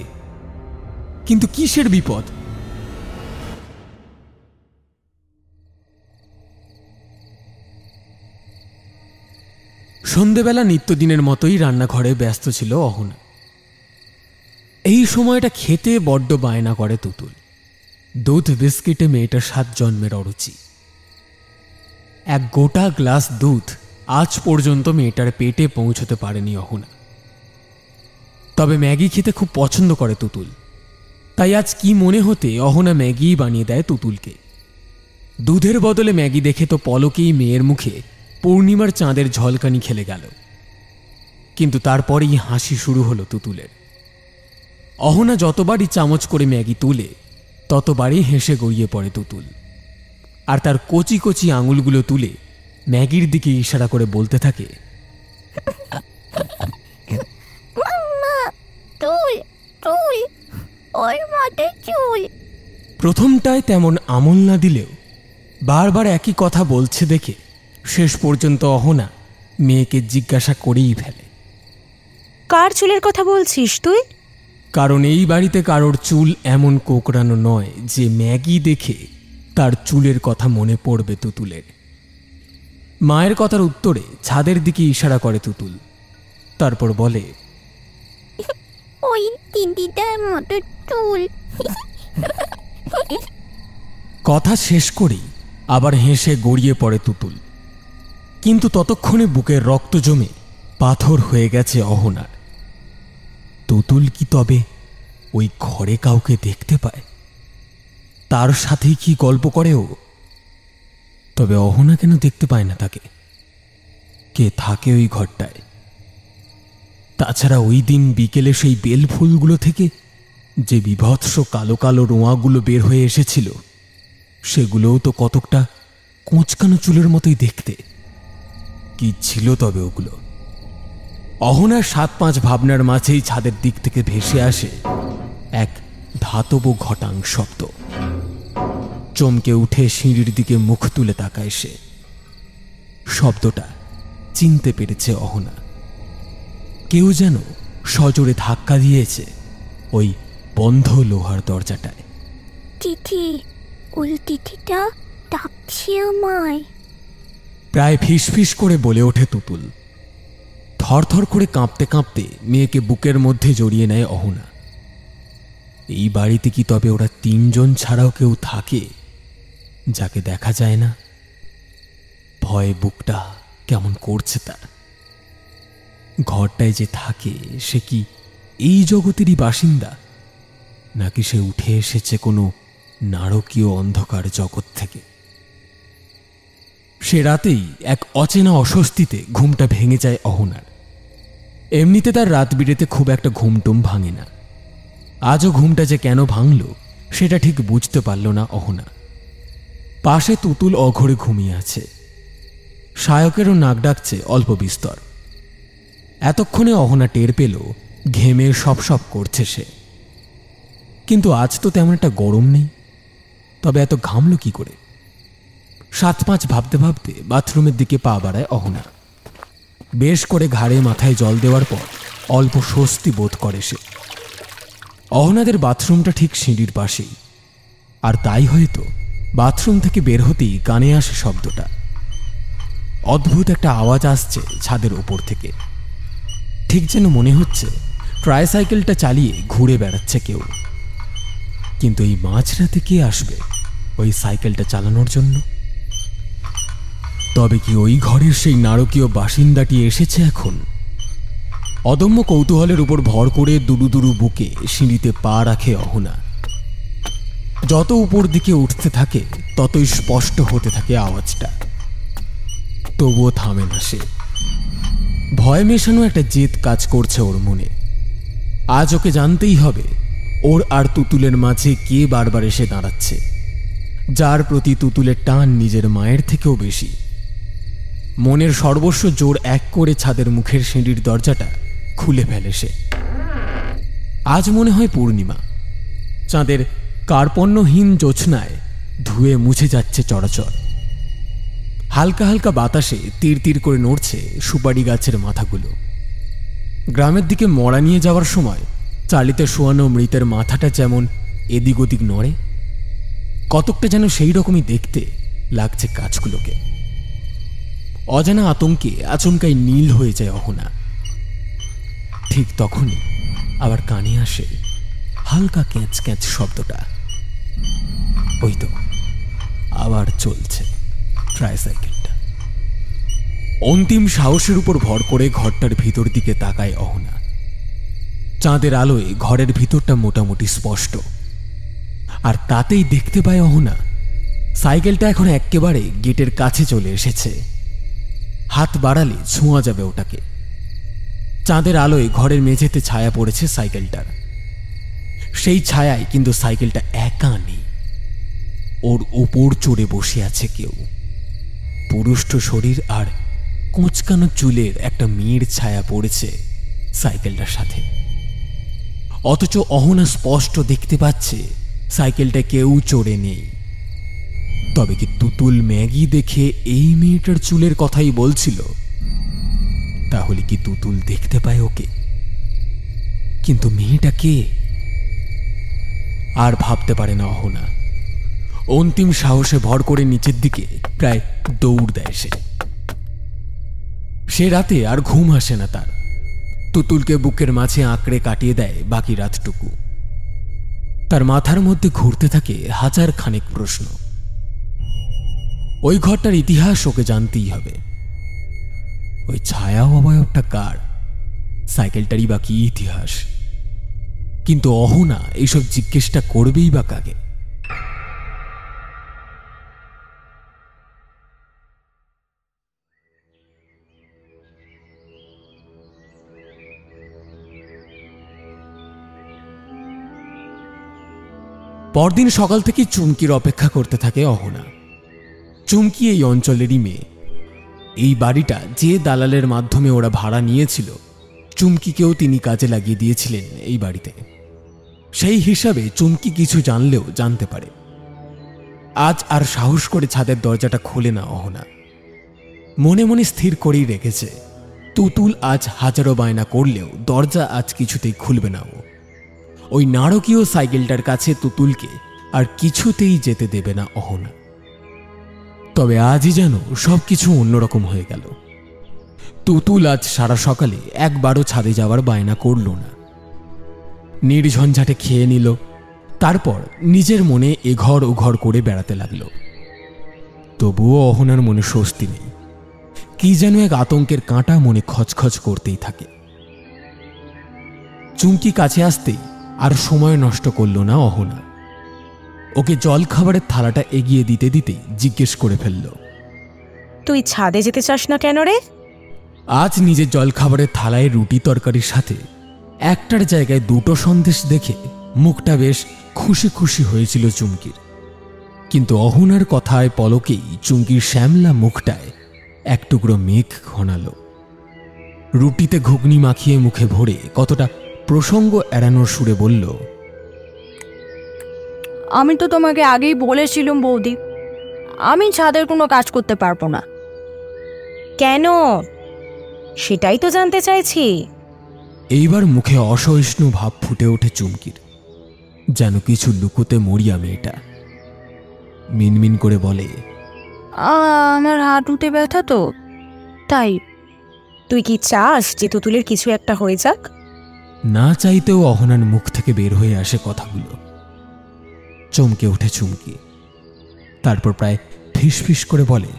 কিন্তু কিসের বিপদ? সন্ধেবেলা নিত্যদিনের মতোই রান্নাঘরে ব্যস্ত ছিল অহনা। এই সময়টা খেতে বড্ড বায়না করে তুতুল। দুধ বিস্কিটে মেয়েটার 7 জন্মের অরুচি। এক গোটা গ্লাস দুধ আজ পর্যন্ত মেয়েটার পেটে পৌঁছতে পারেনি অহনা। তবে ম্যাগি খেতে খুব পছন্দ করে তুতুল। তাই আজ কি মনে হতে অহনা ম্যাগি বানিয়ে দেয় তুতুলকে। দুধের বদলে ম্যাগি দেখে তো পলকেই মেয়ের মুখে পূর্ণিমার চাঁদের ঝলকানি খেলে গেল। কিন্তু তারপরেই হাসি শুরু হলো তুতুলের। অহনা যতবারই চামচ করে ম্যাগি তুলে ততবারই হেসে গড়িয়ে পড়ে তুতুল। আর তার কচি কচি আঙুলগুলো তুলে ম্যাগির দিকে ইশারা করে বলতে থাকে, প্রথমটায় তেমন আমল না দিলেও বারবার একই কথা বলছে দেখে শেষ পর্যন্ত অহনা মেয়েকে জিজ্ঞাসা করেই ফেলে, কার চুলের কথা বলছিস তুই? কারণ এই বাড়িতে কারোর চুল এমন কোঁকড়ানো নয় যে ম্যাগি দেখে তার চুলের কথা মনে পড়বে তুতুলের। মায়ের কথার উত্তরে ছাদের দিকে ইশারা করে তুতুল। তারপর বলে, ওই দিদিটার মতো চুল। কথা শেষ করেই আবার হেসে গড়িয়ে পড়ে তুতুল। কিন্তু ততক্ষণে বুকের রক্ত জমে পাথর হয়ে গেছে অহনার। তুতুল কি তবে ওই ঘরে কাউকে দেখতে পায়? তার সাথেই কি গল্প করে ও? তবে অহনা কেন দেখতে পায় না তাকে? কে থাকে ওই ঘরটায়? তাছাড়া ওই দিন বিকেলে সেই বেল ফুলগুলো থেকে যে বিভৎস কালো কালো রোঁয়াগুলো বের হয়ে এসেছিল, সেগুলোও তো কতকটা কোঁচকানো চুলের মতোই দেখতে। কি ছিল তবে ওগুলো? অহনার 7-5 ভাবনার মাঝেই ছাদের দিক থেকে ভেসে আসে এক ধাতব ঘটাং শব্দ। চমকে উঠে সিঁড়ির দিকে মুখ তুলে তাকায় সে। শব্দটা চিনতে পেরেছে অহনা। কেউ যেন সজোরে ধাক্কা দিয়েছে ওই বন্ধ লোহার দরজাটায়। তিথি, ওই তিথিটা ডাকছে আমায়। প্রায় ফিসফিস করে বলে ওঠে তুতুল। থরথর করে কাঁপতে কাঁপতে মেয়েকে বুকের মধ্যে জড়িয়ে নেয় অহনা। এই বাড়িতে কি তবে ওরা 3 জন ছাড়াও কেউ থাকে যাকে দেখা যায় না? ভয়ে বুকটা কেমন করছে তার। ঘরটায় যে থাকে সে কি এই জগতেরই বাসিন্দা, নাকি সে উঠে এসেছে কোনো নারকীয় অন্ধকার জগৎ থেকে? সে রাতেই এক অচেনা অস্বস্তিতে ঘুমটা ভেঙে যায় অহনার। এমনিতে তার রাত বিরেতে খুব একটা ঘুমটুম ভাঙে না। আজও ঘুমটা যে কেন ভাঙল সেটা ঠিক বুঝতে পারল না অহনা। পাশে তুতুল অঘরে ঘুমিয়ে আছে। সায়কেরও নাক ডাকছে অল্প বিস্তর। এতক্ষণে অহনা টের পেল ঘেমে সপ সপ করছে সে। কিন্তু আজ তো তেমন একটা গরম নেই। তবে এত ঘামল কি করে? 7-5 ভাবতে ভাবতে বাথরুমের দিকে পা বাড়ায় অহনা। বেশ করে ঘাড়ে মাথায় জল দেওয়ার পর অল্প স্বস্তি বোধ করে সে। অহনাদের বাথরুমটা ঠিক সিঁড়ির পাশেই। আর তাই হয়তো বাথরুম থেকে বের হতেই কানে আসে শব্দটা। অদ্ভুত একটা আওয়াজ আসছে ছাদের ওপর থেকে, ঠিক যেন মনে হচ্ছে ট্রাইসাইকেলটা চালিয়ে ঘুরে বেড়াচ্ছে কেউ। কিন্তু এই মাঝরাতে কে আসবে ওই সাইকেলটা চালানোর জন্য? তবে কি ওই ঘরের সেই নারকীয় বাসিন্দাটি এসেছে এখন? অদম্য কৌতূহলের উপর ভর করে দুরু দুরু বুকে সিঁড়িতে পা রাখে অহনা। যত উপর দিকে উঠতে থাকে ততই স্পষ্ট হতে থাকে আওয়াজটা। তবুও থামে না সে। ভয় মেশানো একটা জেদ কাজ করছে ওর মনে। আজ ওকে জানতেই হবে ওর আর তুতুলের মাঝে কে বারবার এসে দাঁড়াচ্ছে, যার প্রতি তুতুলের টান নিজের মায়ের থেকেও বেশি। মনের সর্বস্ব জোর এক করে ছাদের মুখের সিঁড়ির দরজাটা খুলে ফেলে সে। আজ মনে হয় পূর্ণিমা। চাঁদের কার্পণ্যহীন জ্যোৎস্নায় ধুয়ে মুছে যাচ্ছে চরাচর। হালকা হালকা বাতাসে তীর তীর করে নড়ছে সুপারি গাছের মাথাগুলো। গ্রামের দিকে মরা নিয়ে যাওয়ার সময় চালিতে শোয়ানো মৃতের মাথাটা যেমন এদিক ওদিক নড়ে, কতকটা যেন সেই রকমই দেখতে লাগছে গাছগুলোকে। অজানা আতঙ্কে আচমকাই নীল হয়ে যায় অহনা। ঠিক তখনই আবার কানে আসে হালকা ক্যাঁচ ক্যাঁচ শব্দটা। ওই তো আবার চলছে ট্রাইসাইকেলটা। অন্তিম সাহসের উপর ভর করে ঘরটার ভিতর দিকে তাকায় অহনা। চাঁদের আলোয় ঘরের ভিতরটা মোটামুটি স্পষ্ট, আর তাতেই দেখতে পায় অহনা সাইকেলটা এখন একেবারে গেটের কাছে চলে এসেছে। হাত বাড়ালে ছোঁয়া যাবে ওটাকে। চাঁদের আলোয় ঘরের মেঝেতে ছায়া পড়েছে সাইকেলটার। সেই ছায়ায় কিন্তু সাইকেলটা একা নেই, ওর উপর চড়ে বসে আছে কেউ। পুরুষ্ট শরীর আর কোঁচকানো চুলের একটা মেয়ের ছায়া পড়েছে সাইকেলটার সাথে। অথচ অহনা স্পষ্ট দেখতে পাচ্ছে সাইকেলটা কেউ চড়ে নেই। তবে কি তুতুল ম্যাগি দেখে এই মেয়েটার চুলের কথাই বলছিল? তাহলে কি তুতুল দেখতে পায় ওকে? কিন্তু মেয়েটা কে? আর ভাবতে পারে না অহনা। অন্তিম সাহসে ভর করে নিচের দিকে প্রায় দৌড় দেয় সে। রাতে আর ঘুম আসে না তার। তুতুলকে বুকের মাঝে আঁকড়ে কাটিয়ে দেয় বাকি রাতটুকু। তার মাথার মধ্যে ঘুরতে থাকে হাজার খানেক প্রশ্ন। ওই ঘরটার ইতিহাস ওকে জানতেই হবে। ওই ছায়া অবয়বটা কার? সাইকেলটারই বা কি ইতিহাস? কিন্তু অহনা এইসব জিজ্ঞেসটা করবেই বা কাকে? পরদিন সকাল থেকে চুমকির অপেক্ষা করতে থাকে অহনা। চুমকি এই অঞ্চলেরই মেয়ে। এই বাড়িটা যে দালালের মাধ্যমে ওরা ভাড়া নিয়েছিল, চুমকিকেও তিনি কাজে লাগিয়ে দিয়েছিলেন এই বাড়িতে। সেই হিসাবে চুমকি কিছু জানলেও জানতে পারে। আজ আর সাহস করে ছাদের দরজাটা খোলে না অহনা। মনে মনে স্থির করেই রেখেছে তুতুল আজ হাজারো বায়না করলেও দরজা আজ কিছুতেই খুলবে না ও। ওই নারকীয় সাইকেলটার কাছে তুতুলকে আর কিছুতেই যেতে দেবে না অহনা। তবে আজই যেন সবকিছু অন্যরকম হয়ে গেল। তুতুল আজ সারা সকালে একবারও ছাদে যাওয়ার বায়না করল না। নির্ঝঞ্ঝাটে খেয়ে নিল, তারপর নিজের মনে এঘর ওঘর করে বেড়াতে লাগল। তবুও অহনার মনে স্বস্তি নেই। কি যেন এক আতঙ্কের কাঁটা মনে খচখচ করতেই থাকে। চুমকি কাছে আসতেই আর সময় নষ্ট করল না অহনা। ওকে জল খাবারের থালাটা এগিয়ে দিতে দিতেই জিজ্ঞেস করে ফেলল, তুই ছাদে যেতে চাস না কেন রে? আজ নিজের জল খাবারের থালায় রুটি তরকারির সাথে একটার জায়গায় দুটো সন্দেশ দেখে মুখটা বেশ খুশি খুশি হয়েছিল চুমকির। কিন্তু অহনার কথায় পলকেই চুমকির শ্যামলা মুখটায় এক টুকরো মেঘ ঘনালো। রুটিতে ঘুগনি মাখিয়ে মুখে ভরে কতটা প্রসঙ্গ এড়ানোর সুরে বলল, আমি তো তোমাকে আগেই বলেছিলাম বৌদি, আমি ছাদের কোনো কাজ করতে পারবো না। কেন? সেটাই তো জানতে চাইছি। এইবার মুখে অসহিষ্ণু ভাব ফুটে ওঠে চুমকির, যেন কিছু লুকোতে মরিয়া মেয়েটা। মিনমিন করে বলে, আমার হাঁটুতে ব্যথা তো, তাই। তুই কি চাস যে তুতুলের কিছু একটা হয়ে যাক? না চাইতেও অহনার মুখ থেকে বের হয়ে আসে কথাগুলো। চমকে ওঠে চুমকি। তারপর প্রায় ফিসফিস করে বলে,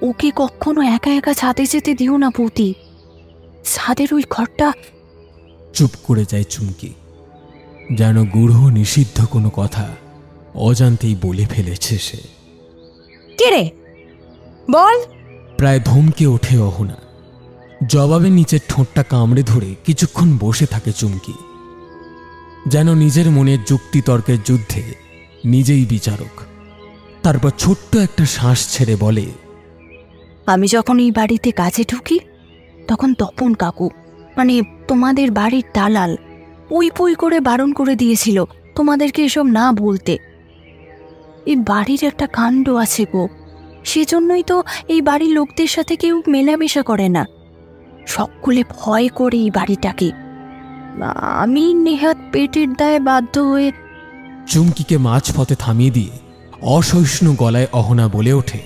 ওকে কখনো একা একা ছাদে যেতে দিও না পতি। ছাদের ওই ঘরটা। চুপ করে যায় চুমকি, যেন গূঢ় নিষিদ্ধ কোনো কথা অজান্তেই বলে ফেলেছে সে। কে রে, বল। প্রায় ধমকে ওঠে অহনা। জবাবে নিচের ঠোঁটটা কামড়ে ধরে কিছুক্ষণ বসে থাকে চুমকি, যেন নিজের মনের যুক্তিতর্কের যুদ্ধে নিজেই বিচারক। তারপর ছোট্ট একটা শ্বাস ছেড়ে বলে, আমি যখন এই বাড়িতে কাজে ঢুকি তখন তপন কাকু, মানে তোমাদের বাড়ির দালাল, পুই করে বারণ করে দিয়েছিল তোমাদেরকে এসব না বলতে। এই বাড়ির একটা কাণ্ড আছে গো, সেজন্যই তো এই বাড়ির লোকদের সাথে কেউ মেলামেশা করে না। সকলে ভয় করে এই বাড়িটাকে। আমি নেহাত পেটের দায়ে বাধ্য হয়ে। চুমকিকে মাঝপথে থামিয়ে দিয়ে অসহিষ্ণু গলায় অহনা বলে ওঠে,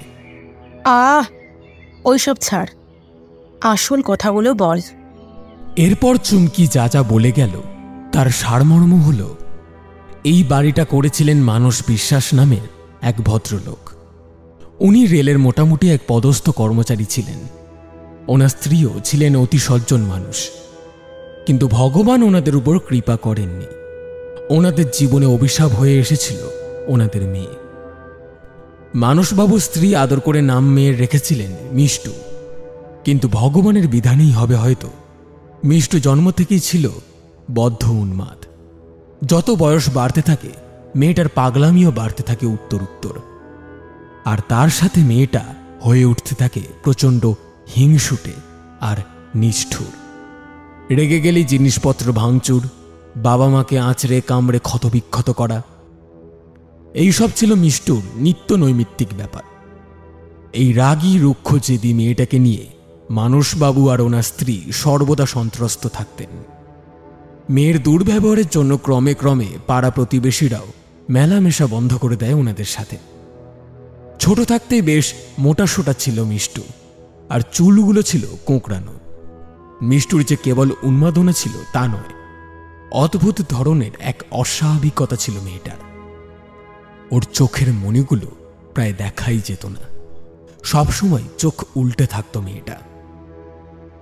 ওইসব ছাড়, আসল কথাগুলো বল। এরপর চুমকি যা যা বলে গেল তার সারমর্ম হল, এই বাড়িটা করেছিলেন মানস বিশ্বাস নামের এক ভদ্রলোক। উনি রেলের মোটামুটি এক পদস্থ কর্মচারী ছিলেন। ওনার স্ত্রীও ছিলেন অতি সজ্জন মানুষ, কিন্তু ভগবান ওনাদের উপর কৃপা করেননি। ওনাদের জীবনে অভিশাপ হয়ে এসেছিল ওনাদের মেয়ে। মানসবাবুর স্ত্রী আদর করে নাম মেয়ের রেখেছিলেন মিষ্টু, কিন্তু ভগবানের বিধানেই হবে হয়তো মিষ্টু জন্ম থেকেই ছিল বদ্ধ উন্মাদ। যত বয়স বাড়তে থাকে মেয়েটার পাগলামিও বাড়তে থাকে উত্তর উত্তর, আর তার সাথে মেয়েটা হয়ে উঠতে থাকে প্রচণ্ড হিংসুটে আর নিষ্ঠুর। রেগে গেলেই জিনিসপত্র ভাঙচুর, বাবা মাকে আঁচড়ে কামড়ে ক্ষতবিক্ষত করা, এইসব ছিল মিষ্টুর নিত্য নৈমিত্তিক ব্যাপার। এই রাগী রুক্ষ জেদি মেয়েটাকে নিয়ে মানসবাবু আর ওনার স্ত্রী সর্বদা সন্ত্রস্ত থাকতেন। মেয়ের দুর্ব্যবহারের জন্য ক্রমে ক্রমে পাড়া প্রতিবেশীরাও মেলামেশা বন্ধ করে দেয় ওনাদের সাথে। ছোট থাকতেই বেশ মোটাসোটা ছিল মিষ্টু, আর চুলগুলো ছিল কোঁকড়ানো। মিষ্টুর যে কেবল উন্মাদনা ছিল তা নয়, অদ্ভুত ধরনের এক অস্বাভাবিকতা ছিল মেয়েটার। ওর চোখের মণিগুলো প্রায় দেখাই যেত না, সবসময় চোখ উল্টে থাকত মেয়েটা।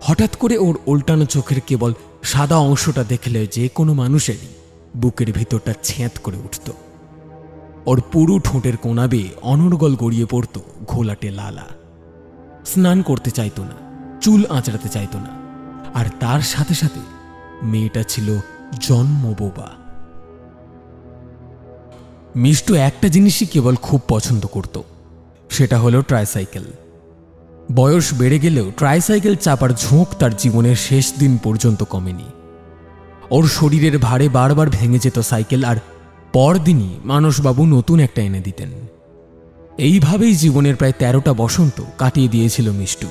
হঠাৎ করে ওর উল্টানো চোখের কেবল সাদা অংশটা দেখলে যে কোনো মানুষেরই বুকের ভিতরটা ছ্যাঁত করে উঠত। ওর পুরো ঠোঁটের কোনা বেয়ে অনর্গল গড়িয়ে পড়ত ঘোলাটে লালা। স্নান করতে চাইতো না, চুল আঁচড়াতে চাইতো না, আর তার সাথে সাথে মেয়েটা ছিল জন্মবোবা। মিষ্টু একটা জিনিসই কেবল খুব পছন্দ করত, সেটা হলো ট্রাইসাইকেল। বয়স বেড়ে গেলেও ট্রাইসাইকেল চাপার ঝোঁক তার জীবনের শেষ দিন পর্যন্ত কমেনি। ওর শরীরের ভারে বারবার ভেঙে যেত সাইকেল, আর পরদিনই মানসবাবু নতুন একটা এনে দিতেন। এইভাবেই জীবনের প্রায় 13টা বসন্ত কাটিয়ে দিয়েছিল মিষ্টু।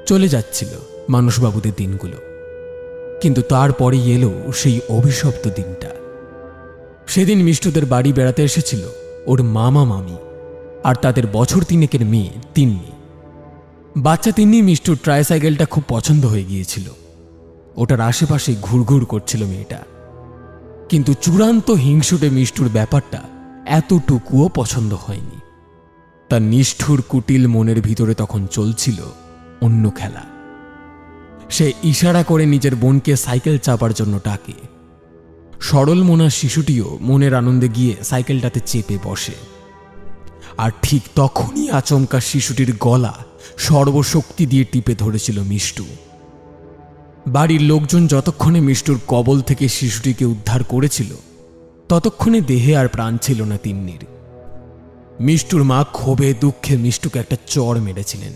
চলে যাচ্ছিল মানসবাবুদের দিনগুলো, কিন্তু তারপরেই এলো সেই অভিশপ্ত দিনটা। সেদিন মিষ্টুদের বাড়ি বেড়াতে এসেছিল ওর মামা মামি আর তাদের বছর 3 মেয়ে তিন্নি। বাচ্চা তিন্নি মিষ্টুর ট্রাইসাইকেলটা খুব পছন্দ হয়ে গিয়েছিল। ওটার আশেপাশে ঘুরঘুর করছিল মেয়েটা, কিন্তু চূড়ান্ত হিংসুটে মিষ্টুর ব্যাপারটা এতটুকুও পছন্দ হয়নি। তার নিষ্ঠুর কুটিল মনের ভিতরে তখন চলছিল অন্য খেলা। সে ইশারা করে নিজের বোনকে সাইকেল চাপার জন্য ডাকে। সরল মনা শিশুটিও মনের আনন্দে গিয়ে সাইকেলটাতে চেপে বসে, আর ঠিক তখনই আচমকা শিশুটির গলা সর্বশক্তি দিয়ে টিপে ধরেছিল মিষ্টু। বাড়ির লোকজন যতক্ষণে মিষ্টুর কবল থেকে শিশুটিকে উদ্ধার করেছিল ততক্ষণে দেহে আর প্রাণ ছিল না তিন্নির। মিষ্টুর মা ক্ষোভে দুঃখে মিষ্টুকে একটা চড় মেরেছিলেন,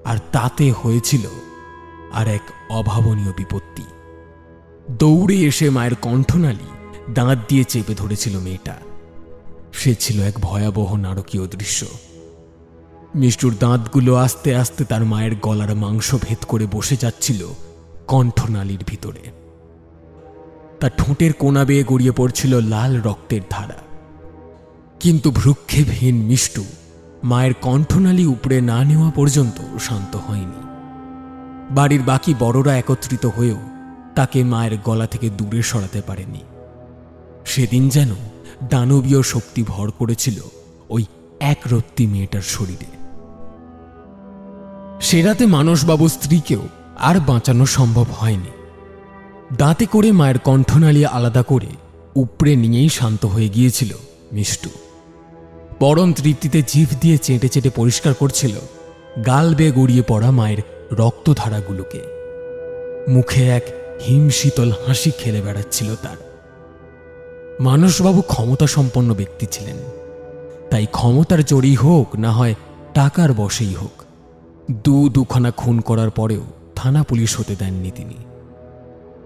আর তাতে হয়েছিল আর এক অভাবনীয় বিপত্তি। দৌড়ে এসে মায়ের কণ্ঠনালী দাঁত দিয়ে চেপে ধরেছিল মেয়েটা। সে ছিল এক ভয়াবহ নারকীয় দৃশ্য। মিষ্টুর দাঁতগুলো আস্তে আস্তে তার মায়ের গলার মাংস ভেদ করে বসে যাচ্ছিল কণ্ঠনালীর ভিতরে। তার ঠোঁটের কোনা বেয়ে গড়িয়ে পড়ছিল লাল রক্তের ধারা। কিন্তু ভ্রুক্ষেপহীন মিষ্টু মায়ের কণ্ঠনালী উপড়ে না নেওয়া পর্যন্ত শান্ত হয়নি। বাড়ির বাকি বড়রা একত্রিত হয়েও তাকে মায়ের গলা থেকে দূরে সরাতে পারেনি। সেদিন যেন দানবীয় শক্তি ভর করেছিল ওই একরত্তি মেয়েটার শরীরে। সে রাতে মানসবাবুর স্ত্রীকেও আর বাঁচানো সম্ভব হয়নি। দাঁতে করে মায়ের কণ্ঠনালী আলাদা করে উপড়ে নিয়েই শান্ত হয়ে গিয়েছিল মিষ্টু। পরম তৃপ্তিতে জিভ দিয়ে চেটে চেটে পরিষ্কার করছিল গাল বেয়ে গড়িয়ে পড়া মায়ের রক্তধারাগুলোকে। মুখে এক হিমশীতল হাসি খেলে বেড়াচ্ছিল তার। মানসবাবু ক্ষমতা সম্পন্ন ব্যক্তি ছিলেন, তাই ক্ষমতার জোরেই হোক না হয় টাকার বশেই হোক দুখানা খুন করার পরেও থানা পুলিশ হতে দেননি তিনি।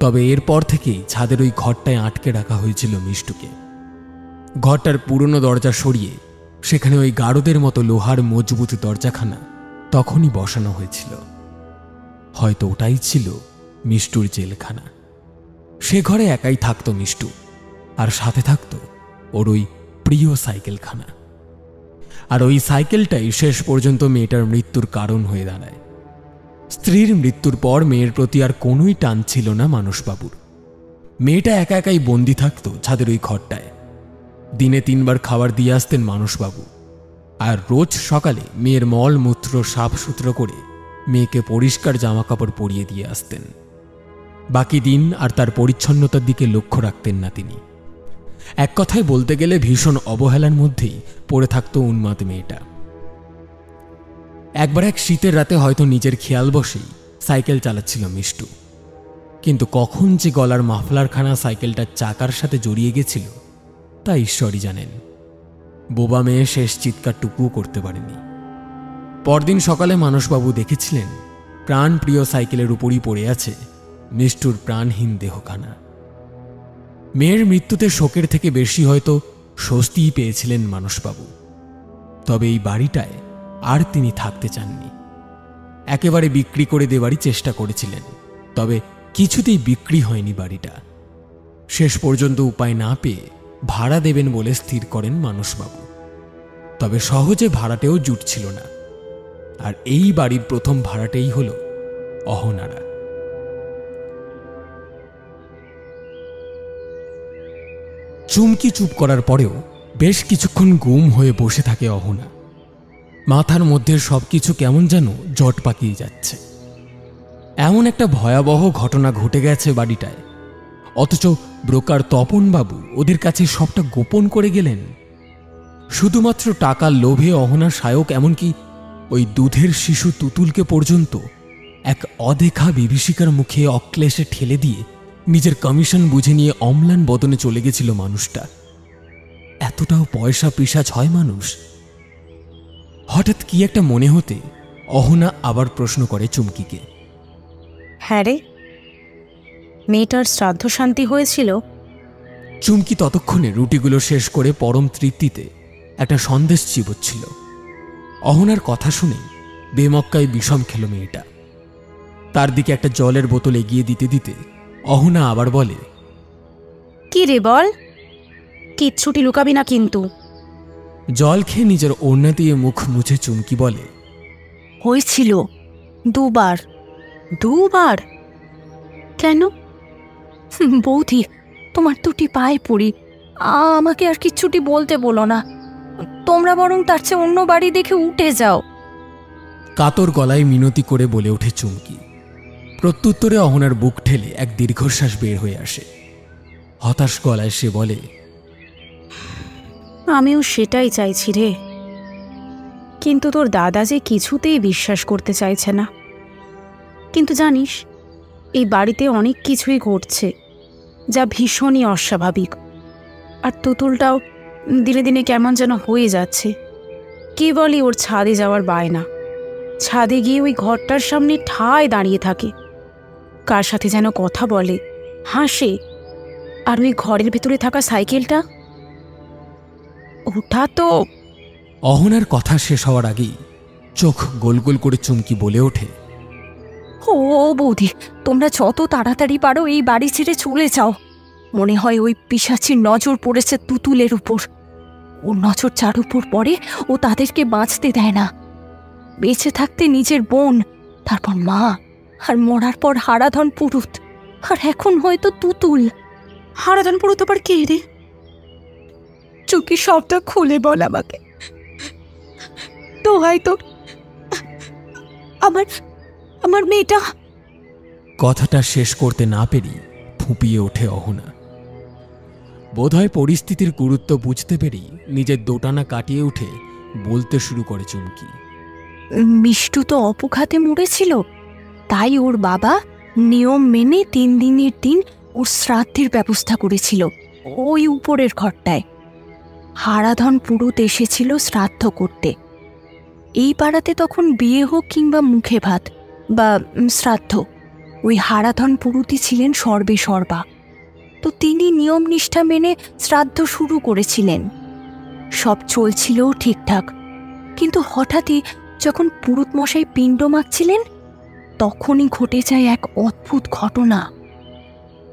তবে এরপর থেকেই ছাদের ওই ঘরটায় আটকে রাখা হয়েছিল মিষ্টুকে। ঘরটার পুরনো দরজা সরিয়ে সেখানে ওই গারদের মতো লোহার মজবুত দরজাখানা তখনই বসানো হয়েছিল। হয়তো ওটাই ছিল মিষ্টুর জেলখানা। সে ঘরে একাই থাকতো মিষ্টু, আর সাথে থাকতো ওর ওই প্রিয় সাইকেলখানা। আর ওই সাইকেলটাই শেষ পর্যন্ত মেয়েটার মৃত্যুর কারণ হয়ে দাঁড়ায়। স্ত্রীর মৃত্যুর পর মেয়ের প্রতি আর কোনোই টান ছিল না মানসবাবুর। মেয়েটা একা একাই বন্দি থাকতো ছাদের ওই ঘরটায়। দিনে 3 বার খাবার দিয়ে আসতেন মানসবাবু, আর রোজ সকালে মেয়ের মল মূত্র সাফ সুতরো করে মেয়েকে পরিষ্কার জামাকাপড় পরিয়ে দিয়ে আসতেন। বাকি দিন আর তার পরিচ্ছন্নতার দিকে লক্ষ্য রাখতেন না তিনি। এক কথায় বলতে গেলে ভীষণ অবহেলার মধ্যেই পড়ে থাকতো উন্মাদ মেয়েটা। একবার এক শীতের রাতে হয়তো নিজের খেয়াল বসেই সাইকেল চালাচ্ছিল মিষ্টু, কিন্তু কখন যে গলার মাফলারখানা সাইকেলটার চাকার সাথে জড়িয়ে গেছিল তা ঈশ্বরই জানেন। বোবা মেয়ে শেষ চিৎকারটুকুও করতে পারেনি। পরদিন সকালে মানসবাবু দেখেছিলেন প্রাণ প্রিয় সাইকেলের উপরই পড়ে আছে মিষ্টুর প্রাণহীন দেহখানা। মেয়ের মৃত্যুতে শোকের থেকে বেশি হয়তো স্বস্তিই পেয়েছিলেন মানসবাবু। তবে এই বাড়িটায় আর তিনি থাকতে চাননি। একেবারে বিক্রি করে দেবারই চেষ্টা করেছিলেন, তবে কিছুতেই বিক্রি হয়নি বাড়িটা। শেষ পর্যন্ত উপায় না পেয়ে ভাড়া দেবেন বলে স্থির করেন মানসবাবু। তবে সহজে ভাড়াটেও জুটছিল না, আর এই বাড়ির প্রথম ভাড়াটেই হল অহনারা। চুমকি চুপ করার পরেও বেশ কিছুক্ষণ গুম হয়ে বসে থাকে অহনা। মাথার মধ্যে সবকিছু কেমন যেন জট পাকিয়ে যাচ্ছে। এমন একটা ভয়াবহ ঘটনা ঘটে গেছে বাড়িটায়, অথচ ব্রোকার তপনবাবু ওদের কাছে সবটা গোপন করে গেলেন। শুধুমাত্র টাকার লোভে অহনার সায়ক এমনকি ওই দুধের শিশু তুতুলকে পর্যন্ত এক অদেখা বিভীষিকার মুখে অক্লেশে ঠেলে দিয়ে নিজের কমিশন বুঝে নিয়ে অম্লান বদনে চলে গেছিল মানুষটা। এতটাও পয়সা পিশাচ হয় মানুষ? হঠাৎ কি একটা মনে হতে অহনা আবার প্রশ্ন করে চুমকিকে। হ্যাঁ রে, মেয়েটার শ্রাদ্ধ শান্তি হয়েছিল? চুমকি ততক্ষণে রুটিগুলো শেষ করে পরম তৃপ্তিতে একটা সন্দেশ চিবোচ্ছিল। অহনার কথা শুনে বেমক্কায় বিষম খেল মেয়েটা। তার দিকে একটা জলের বোতল এগিয়ে দিতে দিতে অহনা আবার বলে, কি রে বল, কিচ্ছুটি লুকাবি না কিন্তু। জল খেয়ে নিজের ওড়না দিয়ে মুখ মুছে চুমকি বলে, হয়েছিল 2 বার। 2 বার? কেন? বৌদি, তোমার দুটি পায়ে পড়ি, আমাকে আর কিচ্ছুটি বলতে বলো না। তোমরা বরং তার চেয়ে অন্য বাড়ি দেখে উঠে যাও। কাতর গলায় মিনতি করে বলে ওঠে চুমকি। প্রত্যুত্তরে অহনার বুক ঠেলে এক দীর্ঘশ্বাস বের হয়ে আসে। হতাশ গলায় সে বলে, আমিও সেটাই চাইছি রে, কিন্তু তোর দাদা যে কিছুতেই বিশ্বাস করতে চাইছে না। কিন্তু জানিস, এই বাড়িতে অনেক কিছুই ঘটছে যা ভীষণই অস্বাভাবিক। আর তুতুলটাও দিনে দিনে কেমন যেন হয়ে যাচ্ছে। কে বলি ওর ছাদে যাওয়ার বায়না। ছাদে গিয়ে ওই ঘরটার সামনে ঠায় দাঁড়িয়ে থাকে, কার সাথে যেন কথা বলে, হাসে। আর ওই ঘরের ভেতরে থাকা সাইকেলটা, ওটা তো... অহনার কথা শেষ হওয়ার আগেই চোখ গোল গোল করে চুমকি বলে ওঠে, ও বৌদি, তোমরা যত তাড়াতাড়ি পারো এই বাড়ি ছেড়ে চলে যাও। মনে হয় ওই পিশাচির নজর পড়েছে তুতুলের উপর। ওর নজর যার উপর পড়ে ও তাদেরকে বাঁচতে দেয় না। বেঁচে থাকতে নিজের বোন, তারপর মা, আর মরার পর হারাধন পুরুত, আর এখন হয়তো তুতুল। হারাধন পুরুত আবার কে রে? চুকি সবটা খুলে বল আমাকে, তো হয়তো আমার আমার মেয়েটা। কথাটা শেষ করতে না পেরে ফুঁপিয়ে ওঠে অহনা। বোধহয় পরিস্থিতির গুরুত্ব বুঝতে পেরেই নিজের দোটানা কাটিয়ে উঠে বলতে শুরু করে চুমকি। মিষ্টু তো অপঘাতে মরেছিল, তাই ওর বাবা নিয়ম মেনে 3 দিনের দিন ওর শ্রাদ্ধের ব্যবস্থা করেছিল ওই উপরের ঘরটায়। হারাধন পুরুত এসেছিল শ্রাদ্ধ করতে। এই পাড়াতে তখন বিয়ে হোক কিংবা মুখে ভাত বা শ্রাদ্ধ, ওই হারাধন পুরুতই ছিলেন সর্বে সর্বা। তো তিনি নিয়ম নিষ্ঠা মেনে শ্রাদ্ধ শুরু করেছিলেন। সব চলছিল ঠিকঠাক, কিন্তু হঠাৎই যখন পুরুত মশাই পিণ্ড মাখছিলেন, তখনই ঘটে যায় এক অদ্ভুত ঘটনা।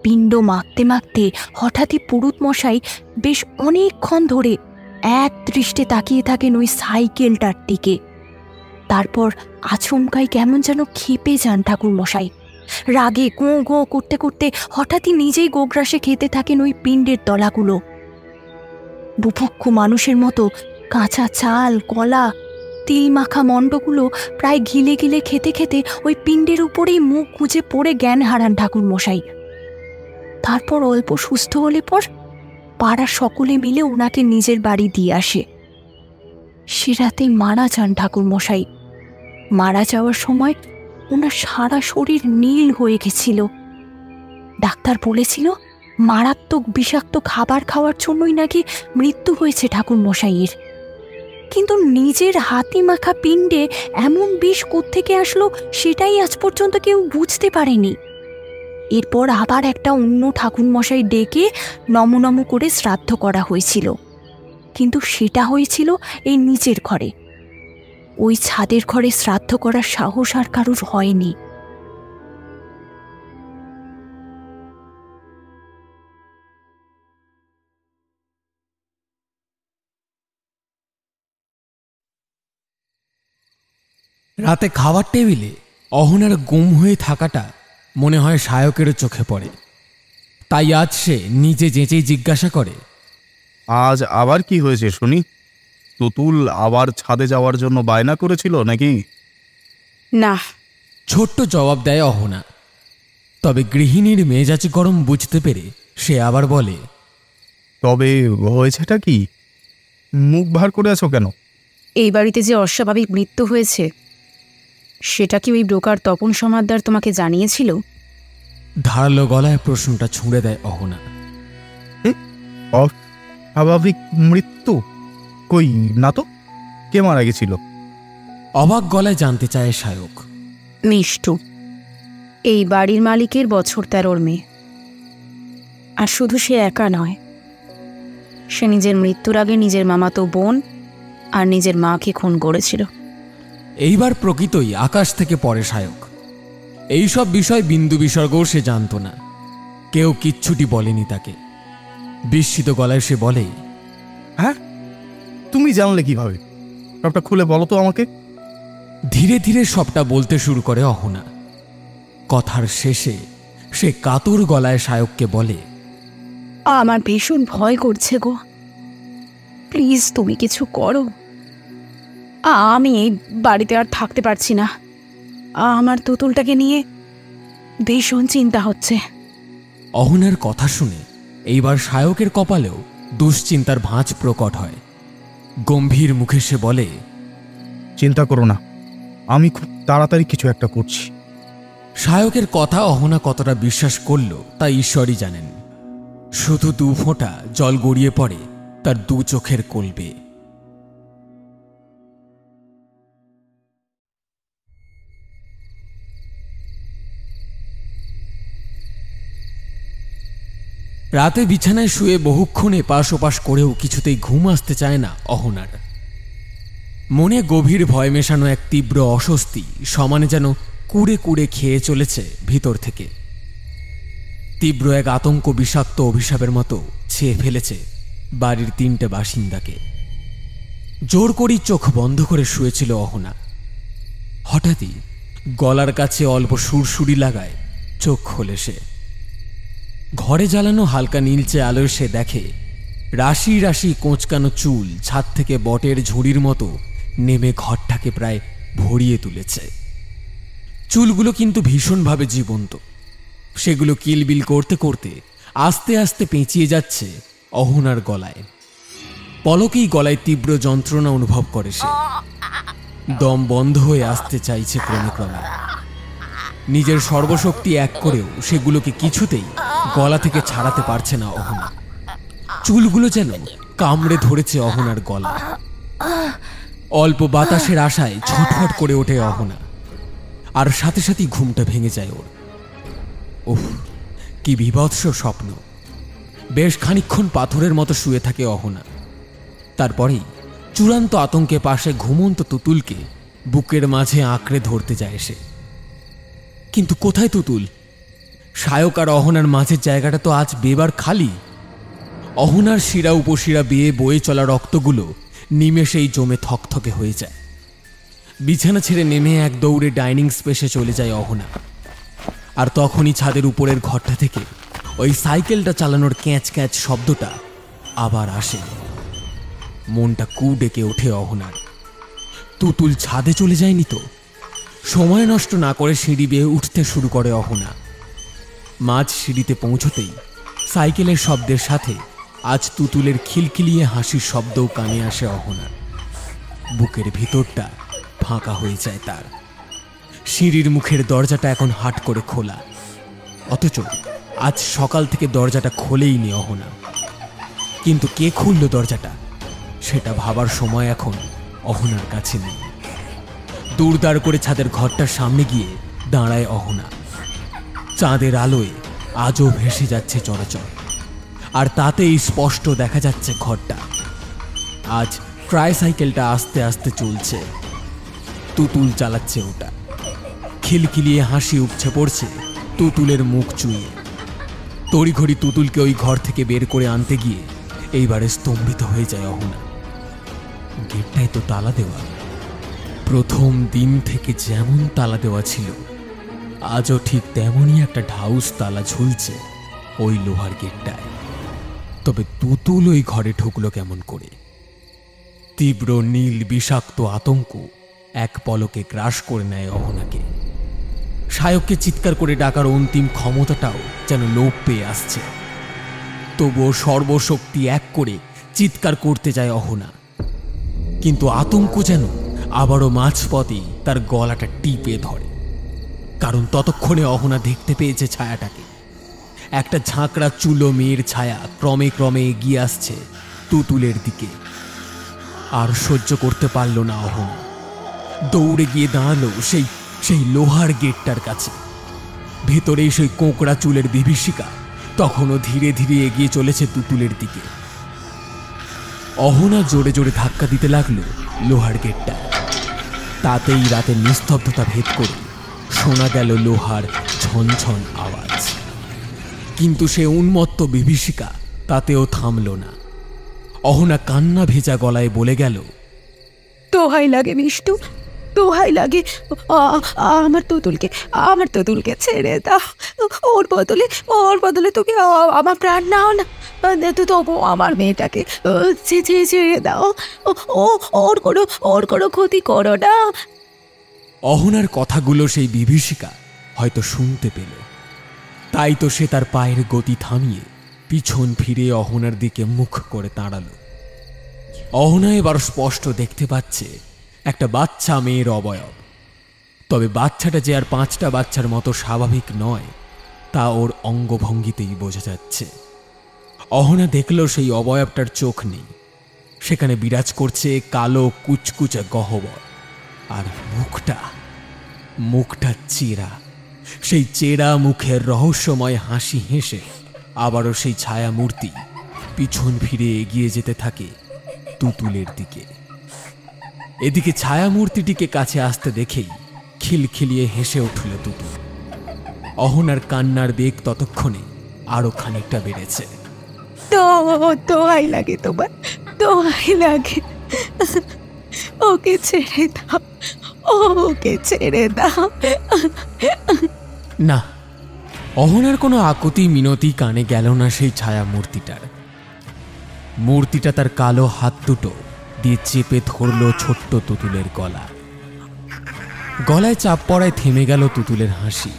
পিণ্ড মাখতে মাখতে হঠাৎই পুরুত মশাই বেশ অনেকক্ষণ ধরে এক দৃষ্টে তাকিয়ে থাকেন ওই সাইকেলটার দিকে। তারপর আচমকাই কেমন যেন ক্ষেপে যান ঠাকুর মশাই। রাগে গোঁ গোঁ করতে করতে হঠাৎই নিজেই গোগ্রাসে খেতে থাকেন ওই পিণ্ডের দলাগুলো। বুভুক্ষু মানুষের মতো কাঁচা চাল, কলা, তিল মাখা মণ্ডগুলো প্রায় গিলে গিলে খেতে খেতে ওই পিণ্ডের উপরেই মুখ গুজে পড়ে জ্ঞান হারান ঠাকুর মশাই। তারপর অল্প সুস্থ হলে পর পাড়ার সকলে মিলে ওনাকে নিজের বাড়ি দিয়ে আসে। সে রাতে মারা যান ঠাকুর মশাই। মারা যাওয়ার সময় ওনার সারা শরীর নীল হয়ে গেছিল। ডাক্তার বলেছিল মারাত্মক বিষাক্ত খাবার খাওয়ার জন্যই নাকি মৃত্যু হয়েছে ঠাকুর মশাইয়ের। কিন্তু নিজের হাতি মাখা পিণ্ডে এমন বিষ কোত্থেকে আসলো সেটাই আজ পর্যন্ত কেউ বুঝতে পারেনি। এরপর আবার একটা অন্য ঠাকুর মশাই ডেকে নম করে শ্রাদ্ধ করা হয়েছিল, কিন্তু সেটা হয়েছিল এই নিচের ঘরে। ওই ছাদের ঘরে শ্রাদ্ধ করার সাহস আর কারোর হয়নি। রাতে খাবার টেবিলে অহনার গুম হয়ে থাকাটা মনে হয় সায়কেরও চোখে পড়ে। তাই আজ সে নিজে যেঁচেই জিজ্ঞাসা করে, আজ আবার কি হয়েছে শুনি? তুতুল আবার ছাদে যাওয়ার জন্য বায়না করেছিল নাকি? না। ছোট্ট জবাব দেয় অহনা। তবে গৃহিণীর মেজাজ গরম বুঝতে পেরে সে আবার বলে, তবে হয়েছেটা কি? মুখ ভার করে আছো কেন? এই বাড়িতে যে অস্বাভাবিক মৃত্যু হয়েছে সেটা কি ওই ব্রোকার তপন সমাদ্দার তোমাকে জানিয়েছিল? ধারালো গলায় প্রশ্নটা ছুঁড়ে দেয় অহনা। অস্বাভাবিক মৃত্যু? কই না তো, কে মারা গেছিল? অবাক গলায় জানতে চায় সায়ক। মিষ্টু, এই বাড়ির মালিকের বছর 13 মেয়ে। আর শুধু সে একা নয়, সে নিজের মৃত্যুর আগে নিজের মামাতো বোন আর নিজের মাকে খুন করেছিল। এইবার প্রকৃতই আকাশ থেকে পড়ে সায়ক। এইসব বিষয় বিন্দু বিসর্গও সে জানত না। কেউ কিচ্ছুটি বলেনি তাকে। বিস্মিত গলায় সে বলে, হ্যাঁ, তুমি জানলে কিভাবে? সবটা খুলে বলো তো আমাকে। ধীরে ধীরে সবটা বলতে শুরু করে অহনা। কথার শেষে সে কাতর গলায় সায়ককে বলে, আমার ভীষণ ভয় করছে গো, প্লিজ তুমি কিছু করো। আমি এই বাড়িতে আর থাকতে পারছি না। আমার তুতুলটাকে নিয়ে ভীষণ চিন্তা হচ্ছে। অহনার কথা শুনে এইবার সায়কের কপালেও দুশ্চিন্তার ভাঁজ প্রকট হয়। গম্ভীর মুখে সে বলে, চিন্তা করো না, আমি খুব তাড়াতাড়ি কিছু একটা করছি। সায়কের কথা অহনা কতটা বিশ্বাস করল তা ঈশ্বরই জানেন। শুধু 2 ফোঁটা জল গড়িয়ে পড়ে তার 2 চোখের কোলবে। রাতে বিছানায় শুয়ে বহুক্ষণ এপাশ ওপাশ করেও কিছুতেই ঘুম আসতে চায় না অহনার। মনে গভীর ভয় মেশানো এক তীব্র অস্বস্তি সমানে যেন কুড়ে কুড়ে খেয়ে চলেছে ভিতর থেকে। তীব্র এক আতঙ্ক বিষাক্ত অভিশাপের মতো ছেয়ে ফেলেছে বাড়ির 3টে বাসিন্দাকে। জোর করেই চোখ বন্ধ করে শুয়েছিল অহনা। হঠাৎই গলার কাছে অল্প সুরসুরি লাগায় চোখ খোলে সে। ঘরে জ্বালানো হালকা নীলচে আলোয় সে দেখে রাশি রাশি কোঁচকানো চুল ছাদ থেকে বটের ঝুড়ির মতো নেমে ঘরটাকে প্রায় ভরিয়ে তুলেছে। চুলগুলো কিন্তু ভীষণভাবে জীবন্ত। সেগুলো কিলবিল করতে করতে আস্তে আস্তে পেঁচিয়ে যাচ্ছে অহনার গলায়। পলকেই গলায় তীব্র যন্ত্রণা অনুভব করে সে। দম বন্ধ হয়ে আসতে চাইছে ক্রমে ক্রমে। নিজের সর্বশক্তি এক করেও সেগুলোকে কিছুতেই গলা থেকে ছাড়াতে পারছে না অহনা। চুলগুলো যেন কামড়ে ধরেছে অহনার গলা। অল্প বাতাসের আশায় ছটফট করে ওঠে অহনা, আর সাথে সাথেই ঘুমটা ভেঙে যায় ওর। উফ, কি বিভৎস স্বপ্ন! বেশ খানিকক্ষণ পাথরের মতো শুয়ে থাকে অহনা। তারপরেই চূড়ান্ত আতঙ্কে পাশে ঘুমন্ত তুতুলকে বুকের মাঝে আঁকড়ে ধরতে যায় সে। কিন্তু কোথায় তুতুল? সায়ক আর অহনার মাঝের জায়গাটা তো আজ বেবার খালি। অহনার শিরা উপশিরা বেয়ে বয়ে চলা রক্তগুলো নিমেষেই জমে থকথকে হয়ে যায়। বিছানা ছেড়ে নেমে এক দৌড়ে ডাইনিং স্পেসে চলে যায় অহনা। আর তখনই ছাদের উপরের ঘরটা থেকে ওই সাইকেলটা চালানোর ক্যাঁচ ক্যাঁচ শব্দটা আবার আসে। মনটা কু ডেকে ওঠে অহনার। তুতুল ছাদে চলে যায়নি তো? সময় নষ্ট না করে সিঁড়ি বেয়ে উঠতে শুরু করে অহনা। মাঝ সিঁড়িতে পৌঁছতেই সাইকেলের শব্দের সাথে আজ তুতুলের খিলখিলিয়ে হাসির শব্দও কানে আসে অহনার। বুকের ভিতরটা ফাঁকা হয়ে যায় তার। সিঁড়ির মুখের দরজাটা এখন হাট করে খোলা, অথচ আজ সকাল থেকে দরজাটা খোলেইনি অহনা। কিন্তু কে খুলল দরজাটা সেটা ভাবার সময় এখন অহনার কাছে নেই। দৌড়দাড় করে ছাদের ঘরটার সামনে গিয়ে দাঁড়ায় অহনা। চাঁদের আলোয় আজও ভেসে যাচ্ছে চলাচল, আর তাতেই স্পষ্ট দেখা যাচ্ছে ঘরটা। আজ ট্রাইসাইকেলটা আস্তে আস্তে চলছে, তুতুল চালাচ্ছে ওটা। খিলখিলিয়ে হাসি উপছে পড়ছে তুতুলের মুখ চুইয়ে। তড়িঘড়ি তুতুলকে ওই ঘর থেকে বের করে আনতে গিয়ে এইবারে স্তম্ভিত হয়ে যায় অহনা। গেটটাই তো তালা দেওয়া। প্রথম দিন থেকে যেমন তালা দেওয়া ছিল, আজও ঠিক তেমনই একটা ঢাউস তালা ঝুলছে ওই লোহার গেটটায়। তবে তুতুল ওই ঘরে ঢুকলো কেমন করে? তীব্র নীল বিষাক্ত আতঙ্ক এক পলকে গ্রাস করে নেয় অহনাকে। সায়ককে চিৎকার করে ডাকার অন্তিম ক্ষমতাটাও যেন লোপ পেয়ে আসছে। তবুও সর্বশক্তি এক করে চিৎকার করতে যায় অহনা। কিন্তু আতঙ্ক যেন আবারও মাঝপথেই তার গলাটা টিপে ধরে। কারণ ততক্ষণে অহনা দেখতে পেয়েছে ছায়াটাকে। একটা ঝাঁকড়া চুলো মেয়ের ছায়া ক্রমে ক্রমে এগিয়ে আসছে তুতুলের দিকে। আর সহ্য করতে পারল না অহনা। দৌড়ে গিয়ে দাঁড়ালো সেই লোহার গেটটার কাছে। ভেতরেই সেই কোঁকড়া চুলের বিভীষিকা তখনও ধীরে ধীরে এগিয়ে চলেছে তুতুলের দিকে। অহনা জোরে জোরে ধাক্কা দিতে লাগলো লোহার গেটটা। তাতেই রাতের নিস্তব্ধতা ভেদ করে শোনা গেল লোহার ঝনঝন আওয়াজ। কিন্তু সে উন্মত্ত বিভীষিকা তাতেও থামল না। অহনা কান্না ভেজা গলায় বলে গেল, দোহাই লাগে মিষ্টু, দোহাই লাগে, আমার তুতুলকে ছেড়ে দাও। ওর বদলে তুমি আমার প্রাণ নাও না। তবু আমার মেয়েটাকে ছেড়ে দাও। ওর কোনো ক্ষতি করো না। অহনার কথাগুলো সেই বিভীষিকা হয়তো শুনতে পেল। তাই তো সে তার পায়ের গতি থামিয়ে পিছন ফিরে অহনার দিকে মুখ করে দাঁড়ালো। অহনা এবার স্পষ্ট দেখতে পাচ্ছে একটা বাচ্চা মেয়ের অবয়ব। তবে বাচ্চাটা যে আর 5টা বাচ্চার মতো স্বাভাবিক নয় তা ওর অঙ্গভঙ্গিতেই বোঝা যাচ্ছে। অহনা দেখল সেই অবয়বটার চোখ নেই, সেখানে বিরাজ করছে কালো কুচকুচে গহ্বর। আর মুখটা চেরা। সেই চেরা মুখের রহস্যময় হাসি হেসে আবারও সেই ছায়া মূর্তি পিছন ফিরে এগিয়ে যেতে থাকে তুতুলের দিকে। এদিকে ছায়া মূর্তিটিকে কাছে আসতে দেখেই খিলখিলিয়ে হেসে উঠল তুতুল। অহনার কান্নার বেগ ততক্ষণে আরো খানিকটা বেড়েছে। দোহাই লাগে তোমার, দোহাই লাগে, ওকে ছেড়ে দাও, ওকে ছেড়ে দাও। না, অহনার কোনো আকুতি মিনতি কানে গেল না সেই ছায়া মূর্তিটার। মূর্তিটা তার কালো হাত দুটো দিয়ে চেপে ধরল ছোট্ট তুতুলের গলা। গলায় চাপ পড়ায় থেমে গেল তুতুলের হাসি।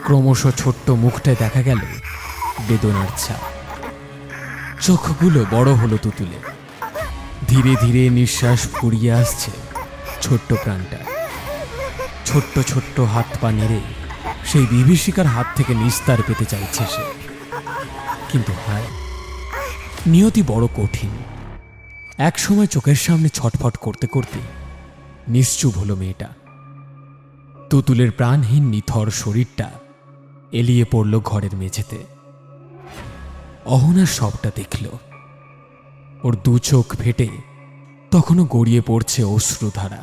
ক্রমশ ছোট্ট মুখটায় দেখা গেল বেদনার ছাপ। চোখগুলো বড় হলো তুতুলে। ধীরে ধীরে নিঃশ্বাস ফুরিয়ে আসছে ছোট্ট প্রাণটা। ছোট্ট ছোট্ট হাত পা নেড়ে সেই বিভীষিকার হাত থেকে নিস্তার পেতে চাইছে সে। কিন্তু হায়, নিয়তি বড় কঠিন। এক সময় চোখের সামনে ছটফট করতে করতে নিশ্চুপ হলো মেয়েটা। তুতুলের প্রাণহীন নিথর শরীরটা এলিয়ে পড়ল ঘরের মেঝেতে। অহনা সবটা দেখল। ওর দু চোখ ফেটে তখনও গড়িয়ে পড়ছে অশ্রুধারা।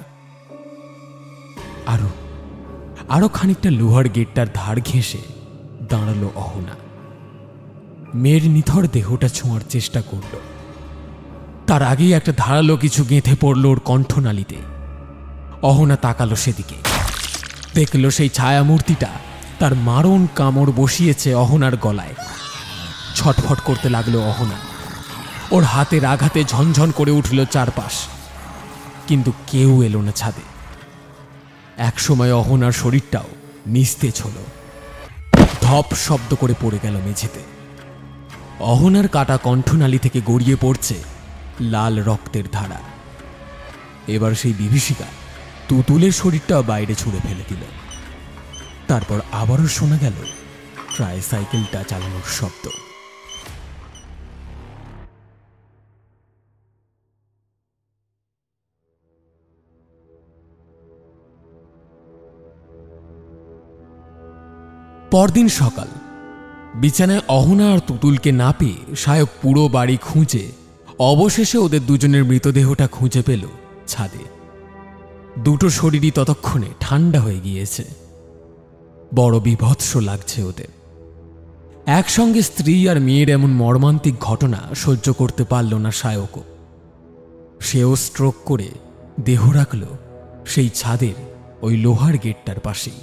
আরো খানিকটা লোহার গেটটার ধার ঘেঁষে দাঁড়ালো অহনা। মেয়ের নিথর দেহটা ছোঁয়ার চেষ্টা করল। তার আগেই একটা ধারালো কিছু গেঁথে পড়ল ওর কণ্ঠনালীতে। অহনা তাকালো সেদিকে। দেখল সেই ছায়ামূর্তিটা তার মারণ কামড় বসিয়েছে অহনার গলায়। ছটফট করতে লাগলো অহনা। ওর হাতের আঘাতে ঝনঝন করে উঠল চারপাশ, কিন্তু কেউ এলো না ছাদে। একসময় অহনার শরীরটাও নিস্তেজ হলো। ধপ শব্দ করে পড়ে গেল মেঝেতে। অহনার কাটা কণ্ঠনালী থেকে গড়িয়ে পড়ছে লাল রক্তের ধারা। এবার সেই বিভীষিকা তুতুলের শরীরটাও বাইরে ছুঁড়ে ফেলে দিল। তারপর আবারও শোনা গেল ট্রাইসাইকেলটা চালানোর শব্দ। পরদিন সকাল। বিছানায় অহনা আর তুতুলকে না পেয়ে সায়ক পুরো বাড়ি খুঁজে অবশেষে ওদের দুজনের মৃতদেহটা খুঁজে পেল ছাদে। দুটো শরীরই ততক্ষণে ঠান্ডা হয়ে গিয়েছে। বড় বিভৎস লাগছে ওদের। একসঙ্গে স্ত্রী আর মেয়ের এমন মর্মান্তিক ঘটনা সহ্য করতে পারল না সায়কও। সেও স্ট্রোক করে দেহ রাখল সেই ছাদের ওই লোহার গেটটার পাশেই।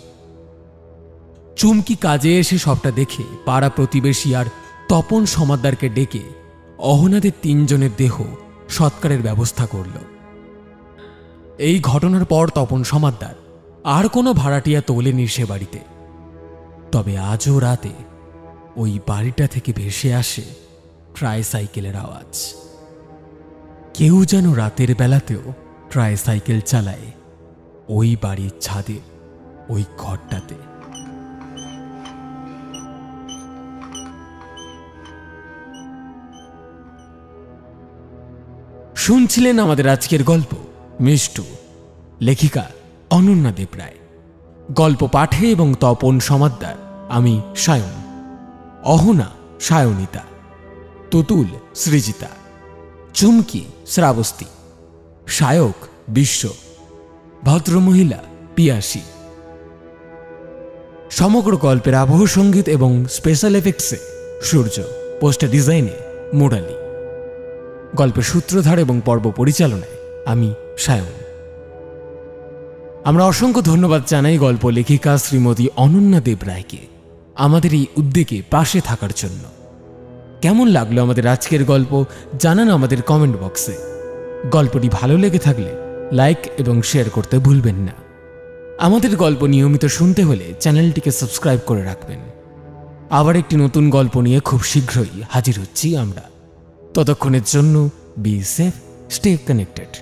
চুমকি কাজে এসে সবটা দেখে পাড়া প্রতিবেশী আর তপন সমাদ্দারকে ডেকে অহনাদের তিনজনের দেহ সৎকারের ব্যবস্থা করল। এই ঘটনার পর তপন সমাদ্দার আর কোনো ভাড়াটিয়া তোলেনি সে বাড়িতে। তবে আজও রাতে ওই বাড়িটা থেকে ভেসে আসে ট্রাইসাইকেলের আওয়াজ। কেউ যেন রাতের বেলাতেও ট্রাইসাইকেল চালায় ওই বাড়ির ছাদের ওই ঘরটাতে। শুনছিলেন আমাদের আজকের গল্প মিষ্টু, লেখিকা অনন্যা দেব রায়। গল্প পাঠে এবং তপন সমাদ্দার আমি সায়ন, অহনা সায়নিতা, তুতুল সৃজিতা, চুমকি শ্রাবস্তি, সায়ক বিশ্ব, ভদ্রমহিলা পিয়াসী। সমগ্র গল্পের আবহ সঙ্গীত এবং স্পেশাল এফেক্টসে সূর্য, পোস্টার ডিজাইনে মুরালি। গল্পের সূত্রধার এবং পর্ব পরিচালনায় আমি সায়ন। আমরা অসংখ্য ধন্যবাদ জানাই গল্প লেখিকা শ্রীমতী অনন্যা দেব রায়কে আমাদের এই উদ্যোগে পাশে থাকার জন্য। কেমন লাগলো আমাদের আজকের গল্প জানান আমাদের কমেন্ট বক্সে। গল্পটি ভালো লেগে থাকলে লাইক এবং শেয়ার করতে ভুলবেন না। আমাদের গল্প নিয়মিত শুনতে হলে চ্যানেলটিকে সাবস্ক্রাইব করে রাখবেন। আবার একটি নতুন গল্প নিয়ে খুব শীঘ্রই হাজির হচ্ছি আমরা। ততক্ষণের জন্য বি সেফ, স্টে কানেক্টেড।